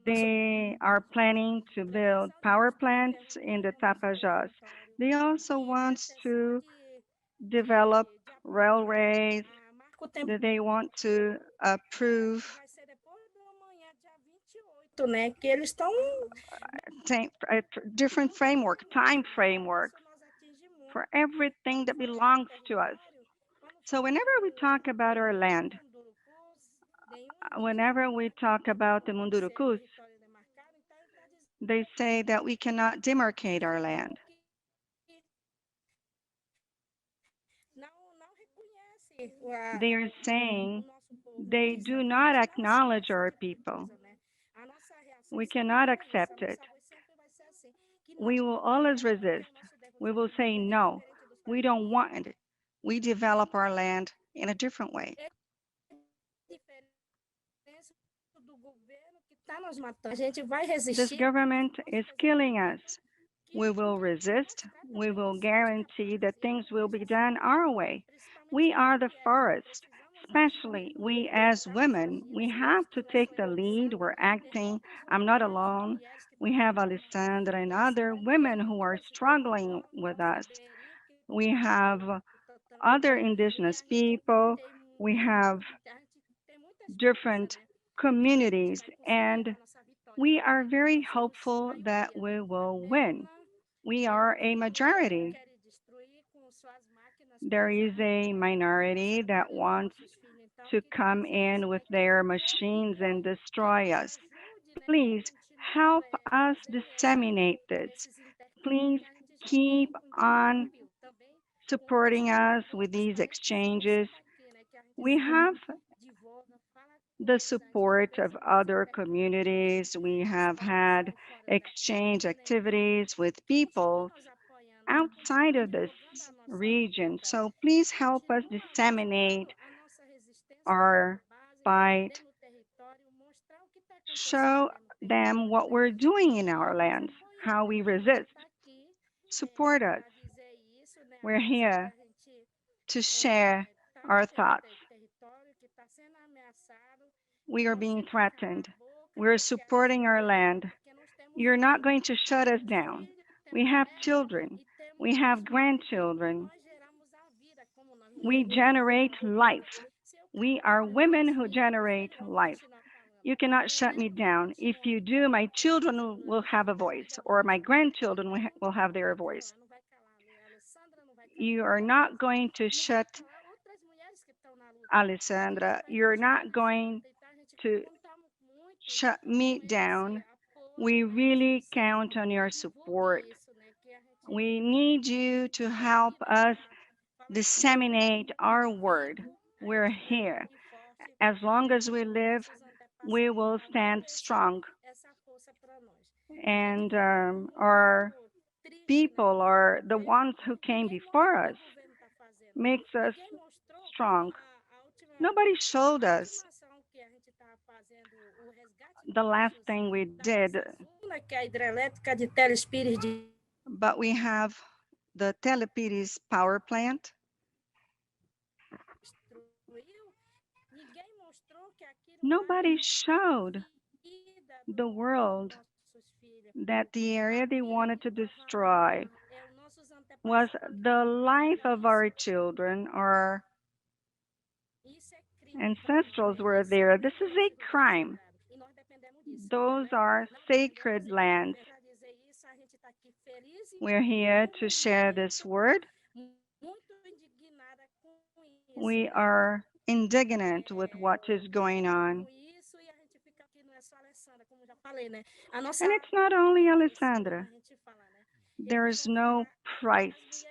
They are planning to build power plants in the Tapajós. They also want to develop railways. They want to approve different framework, time frameworks for everything that belongs to us. So whenever we talk about our land, whenever we talk about the Mundurucus, they say that we cannot demarcate our land. They are saying They do not acknowledge our people. We cannot accept it. We will always resist. We will say, no, we don't want it. We develop our land in a different way. This government is killing us. We will resist. We will guarantee that things will be done our way. We are the forest, especially we as women. We have to take the lead. We're acting. I'm not alone. We have Alessandra and other women who are struggling with us. We have other indigenous people. We have different communities, and we are very hopeful that we will win. We are a majority. There is a minority that wants to come in with their machines and destroy us. Please help us disseminate this. Please keep on supporting us with these exchanges. We have the support of other communities. We have had exchange activities with people outside of this region. So please help us disseminate our fight, show them what we're doing in our lands, how we resist. Support us. We're here to share our thoughts. We are being threatened. We're supporting our land. You're not going to shut us down. We have children. We have grandchildren. We generate life. We are women who generate life. You cannot shut me down. If you do, my children will have a voice, or my grandchildren will have their voice. You are not going to shut Alessandra. You're not going to shut me down. We really count on your support. We need you to help us disseminate our word. We're here. As long as we live, we will stand strong. And our people are the ones who came before us, makes us strong. Nobody showed us the last thing we did, but we have the Telepires power plant. Nobody showed the world that the area they wanted to destroy was the life of our children. Our ancestrals were there. This is a crime. Those are sacred lands. We're here to share this word. We are indignant with what is going on. And it's not only Alessandra. There is no price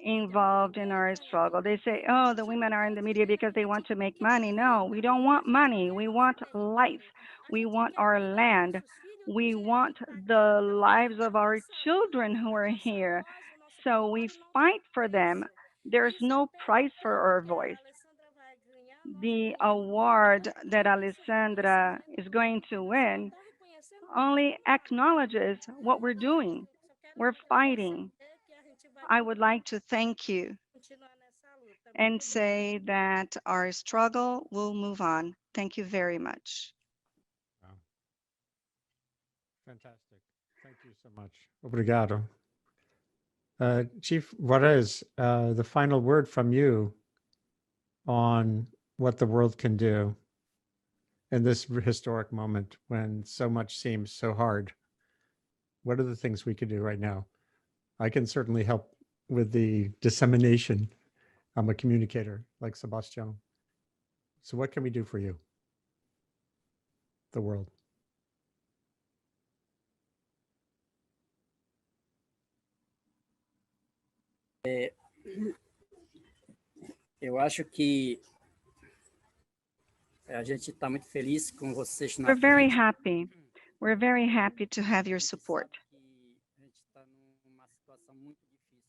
involved in our struggle. They say, oh, the women are in the media because they want to make money. No, we don't want money. We want life. We want our land. We want the lives of our children who are here. So we fight for them. There's no price for our voice. The award that Alessandra is going to win only acknowledges what we're doing. We're fighting. I would like to thank you and say that our struggle will move on. Thank you very much. Wow. Fantastic. Thank you so much. Obrigado. Chief Juarez, the final word from you on what the world can do in this historic moment when so much seems so hard. What are the things we could do right now? I can certainly help with the dissemination. I'm a communicator like Sebastian. So what can we do for you, the world? Eu acho que A gente está muito feliz com vocês na We're very frente. happy. We're very happy to have your support. A gente está numa situação muito difícil.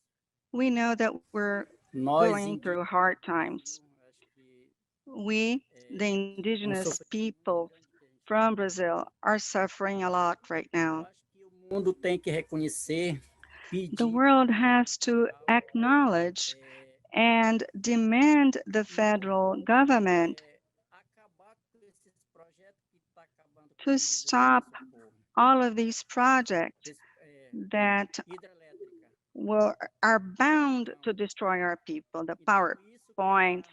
We know that we're Nós, going through hard times. acho que We, the indigenous peoples from Brazil, are suffering a lot right now. acho que o mundo tem que reconhecer, The pedir world has to acknowledge and demand the federal government acabar com esses projetos que está acabando com a to vida do stop nosso povo. all of these projects that Hidrelétrica. are bound to destroy our people, the power points,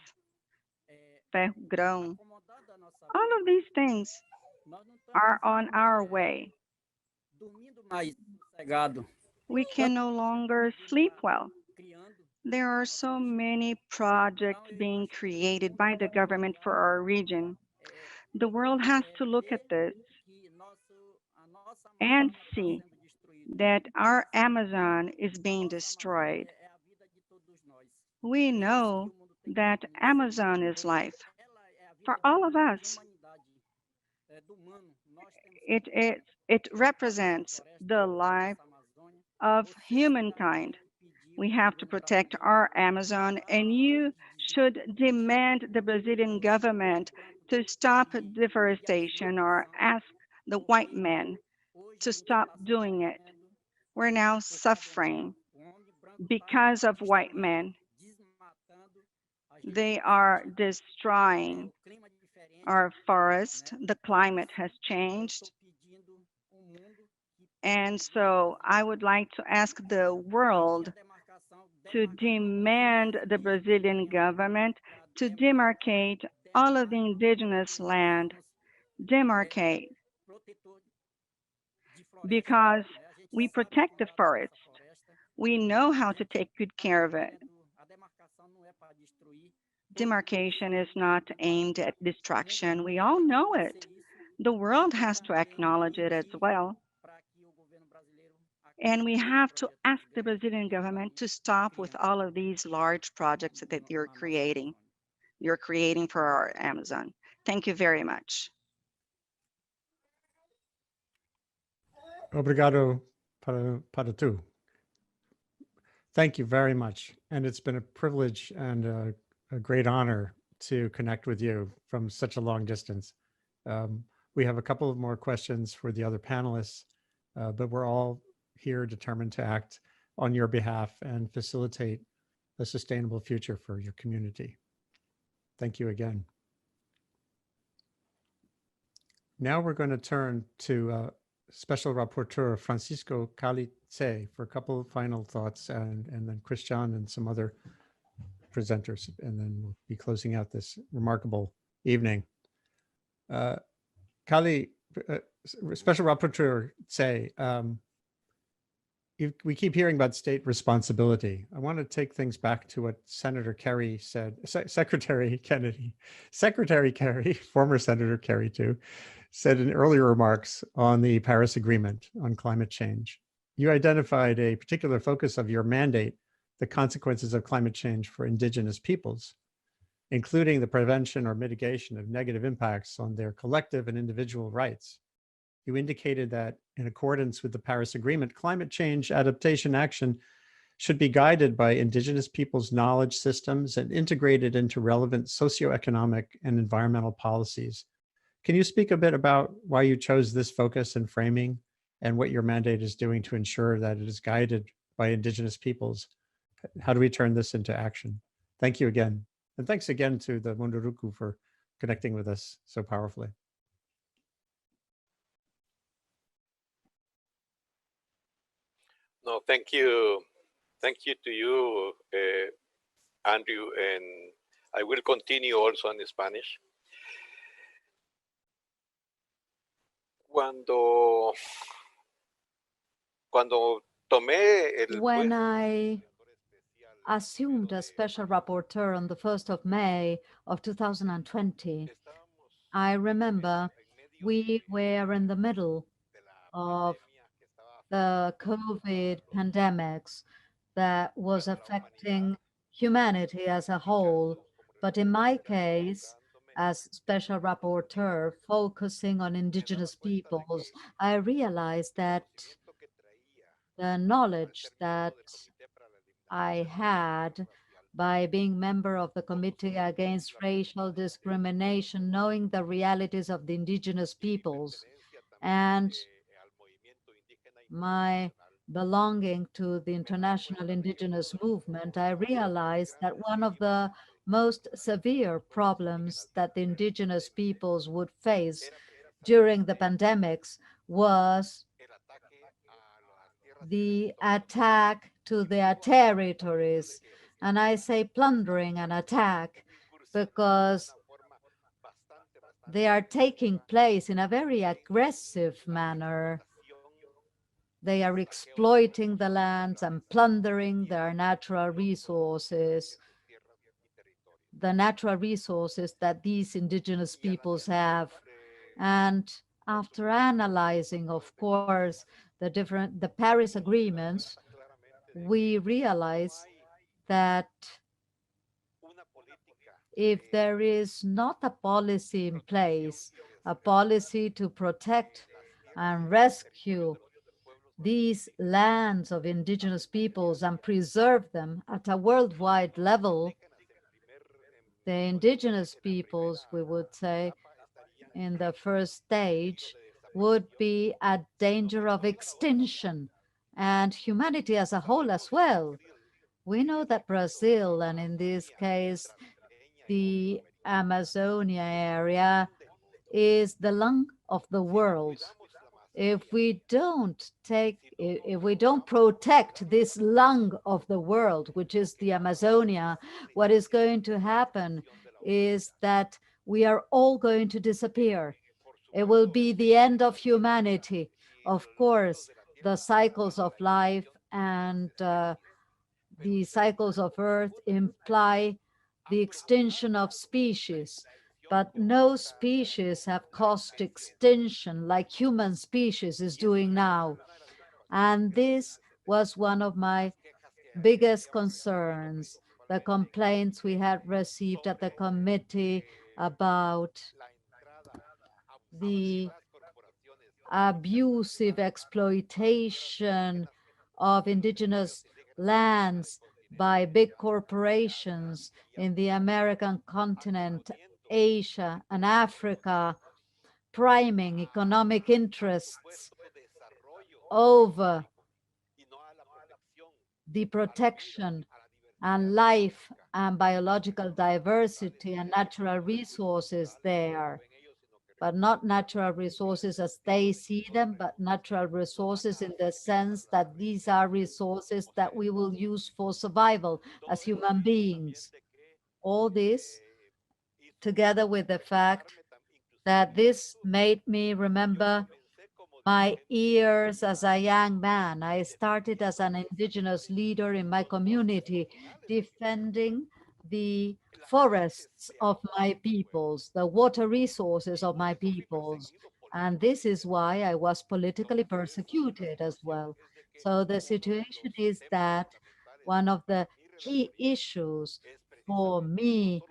ferro grão. Acomodado a nossa All vida. of these things Nós não are estamos on our way. dormindo mais sossegado, We can no longer sleep well. criando There are so many projects being created by the government for our region. The world has to look at this que a nossa and Amazônia está see sendo destruída. that our Amazon is being destroyed. É a vida de todos nós. We know that Amazon is life for all of us. Do humano. Nós temos It represents the life of humankind. We have to protect our Amazon, and you should demand the Brazilian government to stop deforestation or ask the white men to stop doing it. We're now suffering because of white men. They are destroying our forest. The climate has changed. And so I would like to ask the world to demand the Brazilian government to demarcate all of the indigenous land, demarcate, because we protect the forest. We know how to take good care of it. Demarcation is not aimed at destruction. We all know it. The world has to acknowledge it as well. And we have to ask the Brazilian government to stop with all of these large projects that you're creating. You're creating for our Amazon. Thank you very much. Obrigado para tu. Thank you very much. And it's been a privilege and a great honor to connect with you from such a long distance. We have a couple of more questions for the other panelists, but we're all here determined to act on your behalf and facilitate a sustainable future for your community. Thank you again. Now we're going to turn to Special Rapporteur Francisco Calice for a couple of final thoughts, and then Christian and some other presenters, and then we'll be closing out this remarkable evening. Special Rapporteur say, we keep hearing about state responsibility. I want to take things back to what Senator Kerry said, Secretary Kerry, former Senator Kerry too, said in earlier remarks on the Paris Agreement on climate change. You identified a particular focus of your mandate, the consequences of climate change for indigenous peoples, including the prevention or mitigation of negative impacts on their collective and individual rights. You indicated that in accordance with the Paris Agreement, climate change adaptation action should be guided by indigenous peoples' knowledge systems and integrated into relevant socioeconomic and environmental policies. Can you speak a bit about why you chose this focus and framing and what your mandate is doing to ensure that it is guided by indigenous peoples? How do we turn this into action? Thank you again. And thanks again to the Munduruku for connecting with us so powerfully. No, thank you. Thank you to you, Andrew, and I will continue also in Spanish. Cuando tomé el When I assumed a special rapporteur on the 1st of May of 2020, I remember we were in the middle of the COVID pandemics that was affecting humanity as a whole. But in my case, as special rapporteur focusing on indigenous peoples, I realized that the knowledge that I had by being member of the Committee Against Racial Discrimination, knowing the realities of the indigenous peoples, and my belonging to the international indigenous movement, I realized that one of the most severe problems that the indigenous peoples would face during the pandemics was the attack to their territories. And I say plundering and attack because they are taking place in a very aggressive manner. They are exploiting the lands and plundering their natural resources, the natural resources that these indigenous peoples have. And after analyzing, of course, the Paris agreements, we realize that if there is not a policy in place, a policy to protect and rescue these lands of indigenous peoples and preserve them at a worldwide level, the indigenous peoples, we would say, in the first stage, would be at danger of extinction, and humanity as a whole as well. We know that Brazil, and in this case, the Amazonia area, is the lung of the world. If we don't protect this lung of the world, which is the Amazonia, what is going to happen is that we are all going to disappear. It will be the end of humanity. Of course, the cycles of life and the cycles of Earth imply the extinction of species, but no species have caused extinction like human species is doing now. And this was one of my biggest concerns, the complaints we had received at the committee about the abusive exploitation of indigenous lands by big corporations in the American continent, Asia, and Africa, priming economic interests over the protection and life and biological diversity and natural resources there. But not natural resources as they see them, but natural resources in the sense that these are resources that we will use for survival as human beings. All this, together with the fact that this made me remember my years as a young man. I started as an indigenous leader in my community, defending the forests of my peoples, the water resources of my peoples. And this is why I was politically persecuted as well. So the situation is that one of the key issues for me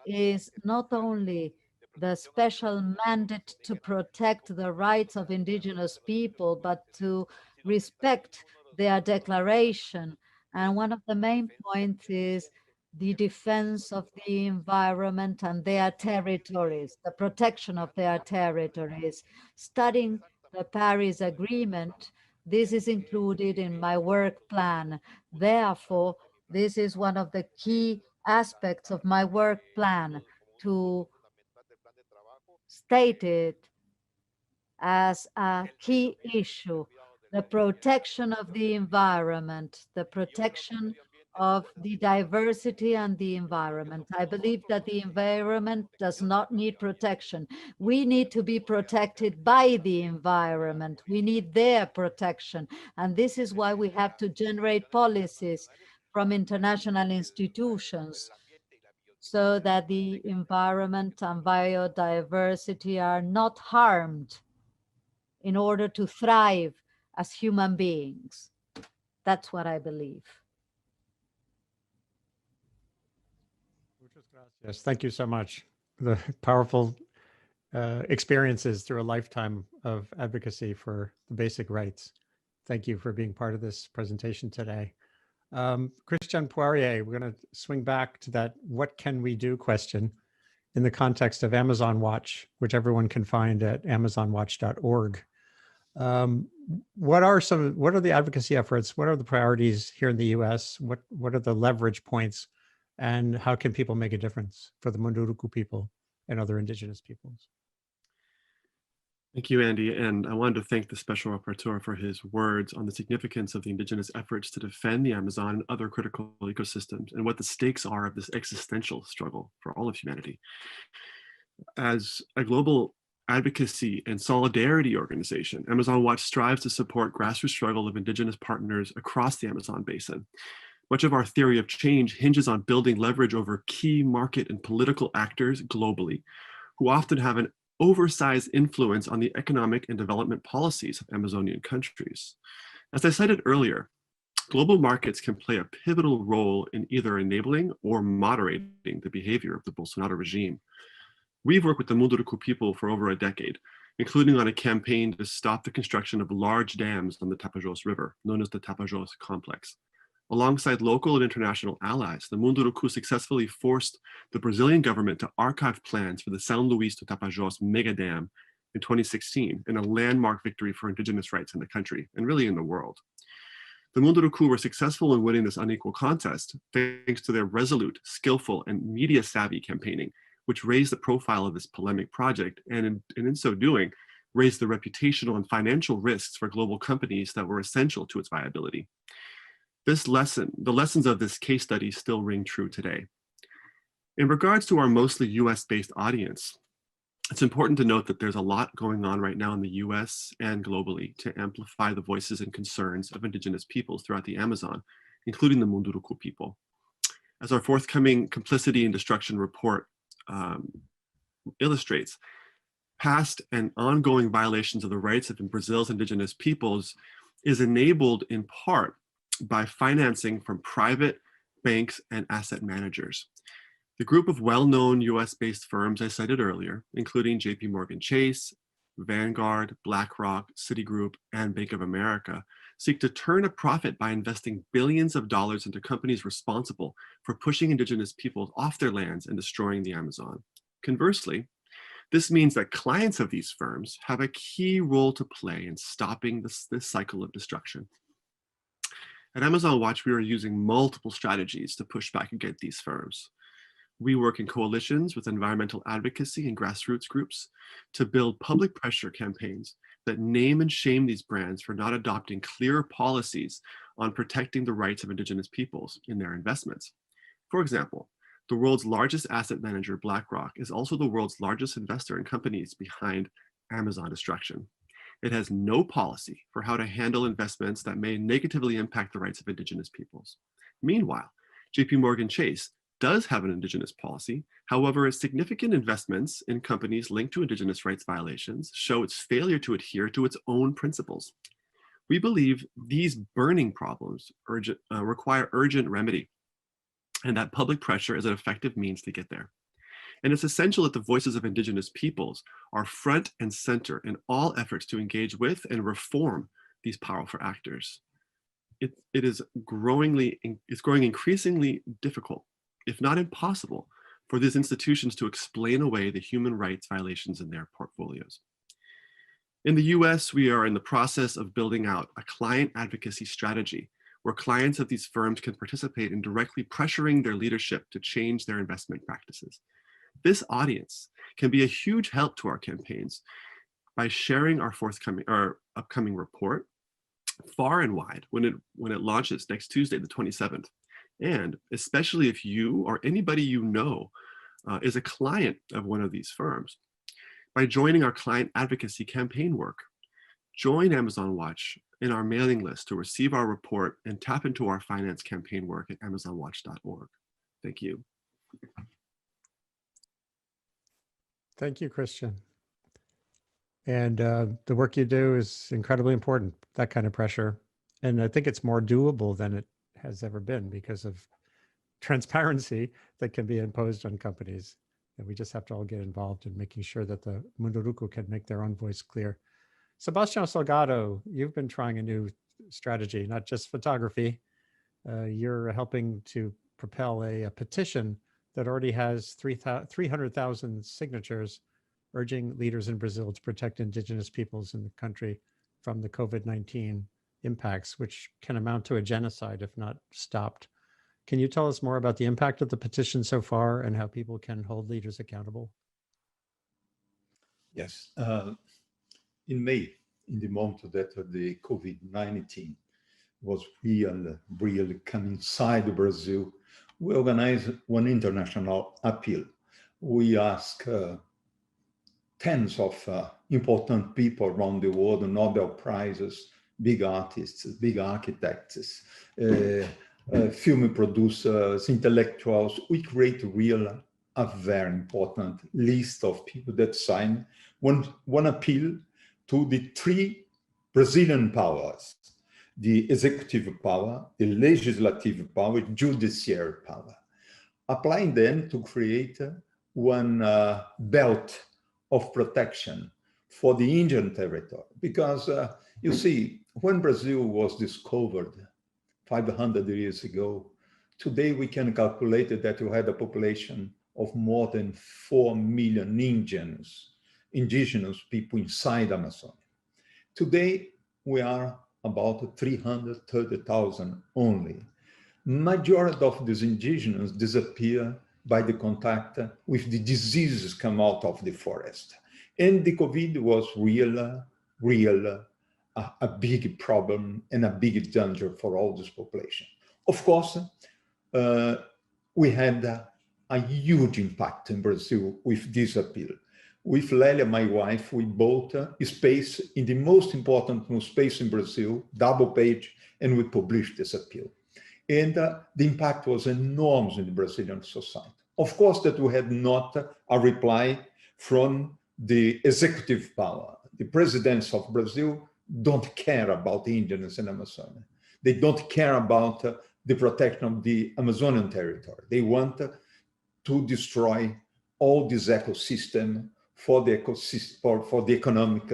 is not only the special mandate to protect the rights of indigenous people, but to respect their declaration. And one of the main points is the defense of the environment and their territories, the protection of their territories. Studying the Paris Agreement, this is included in my work plan. Therefore, this is one of the key aspects of my work plan, to state it as a key issue: the protection of the environment, the protection of the diversity and the environment. I believe that the environment does not need protection. We need to be protected by the environment. We need their protection. And this is why we have to generate policies from international institutions so that the environment and biodiversity are not harmed in order to thrive as human beings. That's what I believe. Yes, thank you so much. the powerful experiences through a lifetime of advocacy for the basic rights. Thank you for being part of this presentation today. Christian Poirier, we're going to swing back to that "what can we do" question in the context of Amazon Watch, which everyone can find at amazonwatch.org. What are the advocacy efforts? What are the priorities here in the US? What are the leverage points? And how can people make a difference for the Munduruku people and other indigenous peoples? Thank you, Andy. And I wanted to thank the Special Rapporteur for his words on the significance of the indigenous efforts to defend the Amazon and other critical ecosystems and what the stakes are of this existential struggle for all of humanity. As a global advocacy and solidarity organization, Amazon Watch strives to support grassroots struggle of indigenous partners across the Amazon basin. Much of our theory of change hinges on building leverage over key market and political actors globally, who often have an oversized influence on the economic and development policies of Amazonian countries. As I cited earlier, global markets can play a pivotal role in either enabling or moderating the behavior of the Bolsonaro regime. We've worked with the Munduruku people for over a decade, including on a campaign to stop the construction of large dams on the Tapajós River, known as the Tapajós Complex. Alongside local and international allies, the Munduruku successfully forced the Brazilian government to archive plans for the São Luís to Tapajós mega dam in 2016, in a landmark victory for indigenous rights in the country, and really in the world. The Munduruku were successful in winning this unequal contest thanks to their resolute, skillful, and media-savvy campaigning, which raised the profile of this polemic project, and in so doing, raised the reputational and financial risks for global companies that were essential to its viability. The lessons of this case study still ring true today. In regards to our mostly US-based audience, it's important to note that there's a lot going on right now in the US and globally to amplify the voices and concerns of indigenous peoples throughout the Amazon, including the Munduruku people. As our forthcoming Complicity and Destruction report illustrates, past and ongoing violations of the rights of Brazil's indigenous peoples is enabled in part by financing from private banks and asset managers. The group of well-known US-based firms I cited earlier, including JP Morgan Chase, Vanguard, BlackRock, Citigroup, and Bank of America, seek to turn a profit by investing billions of dollars into companies responsible for pushing indigenous peoples off their lands and destroying the Amazon. Conversely, this means that clients of these firms have a key role to play in stopping this cycle of destruction. At Amazon Watch, we are using multiple strategies to push back against these firms. We work in coalitions with environmental advocacy and grassroots groups to build public pressure campaigns that name and shame these brands for not adopting clear policies on protecting the rights of indigenous peoples in their investments. For example, the world's largest asset manager, BlackRock, is also the world's largest investor in companies behind Amazon destruction. It has no policy for how to handle investments that may negatively impact the rights of indigenous peoples. Meanwhile, JP Morgan Chase does have an indigenous policy. However, its significant investments in companies linked to indigenous rights violations show its failure to adhere to its own principles. We believe these burning problems require urgent remedy, and that public pressure is an effective means to get there. And it's essential that the voices of indigenous peoples are front and center in all efforts to engage with and reform these powerful actors. It's growing increasingly difficult, if not impossible, for these institutions to explain away the human rights violations in their portfolios. In the US, we are in the process of building out a client advocacy strategy where clients of these firms can participate in directly pressuring their leadership to change their investment practices. This audience can be a huge help to our campaigns by sharing our upcoming report far and wide when it launches next Tuesday, the 27th. And especially if you or anybody you know is a client of one of these firms, by joining our client advocacy campaign work. Join Amazon Watch in our mailing list to receive our report and tap into our finance campaign work at amazonwatch.org. Thank you. Thank you, Christian. And the work you do is incredibly important, that kind of pressure. And I think it's more doable than it has ever been because of transparency that can be imposed on companies And we just have to all get involved in making sure that the Munduruku can make their own voice clear. Sebastião Salgado, you've been trying a new strategy, not just photography. You're helping to propel a petition that already has 300,000 signatures urging leaders in Brazil to protect indigenous peoples in the country from the COVID-19 impacts, which can amount to a genocide if not stopped. Can you tell us more about the impact of the petition so far and how people can hold leaders accountable? Yes. In May, in the moment that the COVID-19 was really coming inside Brazil, we organized one international appeal. We asked tens of important people around the world, Nobel Prizes, big artists, big architects, film producers, intellectuals. We create a very important list of people that sign one appeal to the three Brazilian powers: the executive power, the legislative power, judiciary power, applying them to create one belt of protection for the Indian territory. Because you see, when Brazil was discovered 500 years ago, today we can calculate that we had a population of more than 4 million indigenous people inside Amazonia. Today, we are about 330,000 only. Majority of these indigenous disappear by the contact with the diseases come out of the forest. And the COVID was a big problem and a big danger for all this population. Of course, we had a huge impact in Brazil with this appeal. With Lélia, my wife, we bought a space in the most important newspaper in Brazil, double page, and we published this appeal. And the impact was enormous in the Brazilian society. Of course, that we had not a reply from the executive power. The presidents of Brazil don't care about the Indians in Amazonia. They don't care about the protection of the Amazonian territory. They want to destroy all this ecosystem for the economic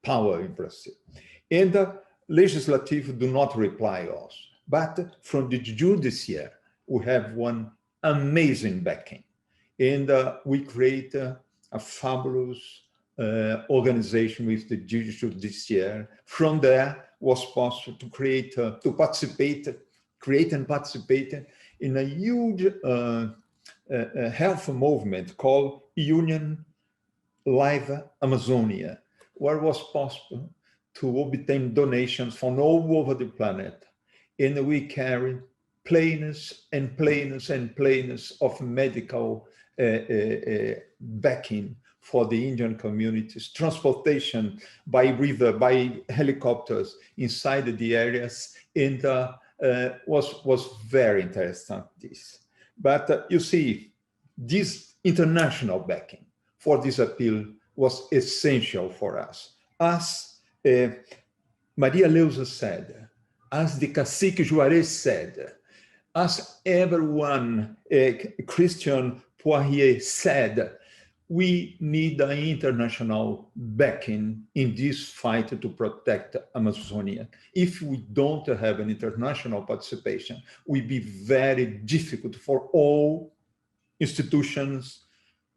power in Brazil. And the legislative do not reply us. But from the judiciary, we have one amazing backing. And we create a fabulous organization with the judiciary. From there was possible to create and participate in a huge health movement called Union Live Amazonia, where it was possible to obtain donations from all over the planet. And we carry planes and planes and planes of medical backing for the Indian communities, transportation by river, by helicopters inside the areas, and was very interesting, this. But you see, this international backing for this appeal was essential for us. As Maria Leusa said, as the Cacique Juarez said, as everyone, Christian Poirier said, we need an international backing in this fight to protect Amazonia. If we don't have an international participation, it will be very difficult for all institutions,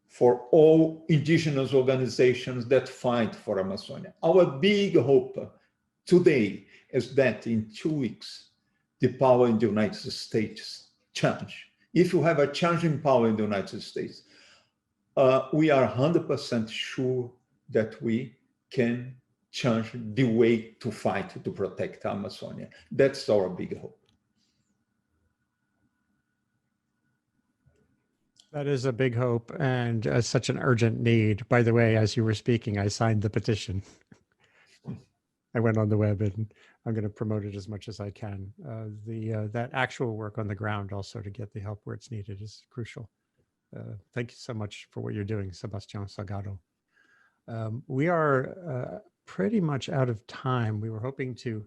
for all indigenous organizations that fight for Amazonia. Our big hope today is that in 2 weeks, the power in the United States change. If you have a change in power in the United States, we are 100% sure that we can change the way to fight to protect Amazonia. That's our big hope. That is a big hope and such an urgent need. By the way, as you were speaking, I signed the petition. I went on the web and I'm going to promote it as much as I can. That actual work on the ground also to get the help where it's needed is crucial. Thank you so much for what you're doing, Sebastião Salgado. We are pretty much out of time. We were hoping to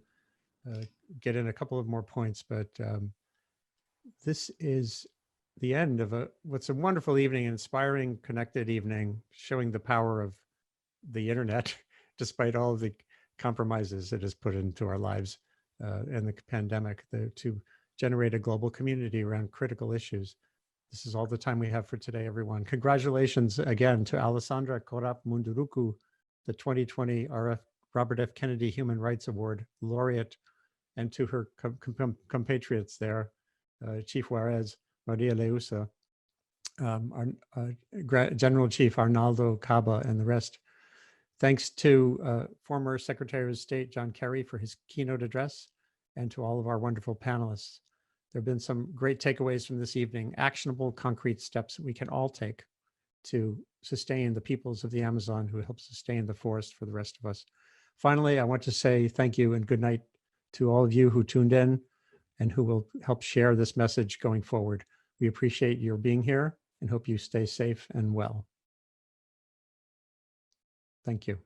get in a couple of more points, but this is the end of what's a wonderful evening, inspiring, connected evening, showing the power of the internet, despite all of the compromises it has put into our lives and the pandemic, to generate a global community around critical issues. This is all the time we have for today, everyone. Congratulations again to Alessandra Korap Munduruku, the 2020 Robert F. Kennedy Human Rights Award laureate, and to her compatriots there, Chief Juarez, Maria Leusa, General Chief Arnaldo Caba, and the rest. Thanks to former Secretary of State John Kerry for his keynote address, and to all of our wonderful panelists. There have been some great takeaways from this evening, actionable, concrete steps that we can all take to sustain the peoples of the Amazon who help sustain the forest for the rest of us. Finally, I want to say thank you and good night to all of you who tuned in and who will help share this message going forward. We appreciate your being here and hope you stay safe and well. Thank you.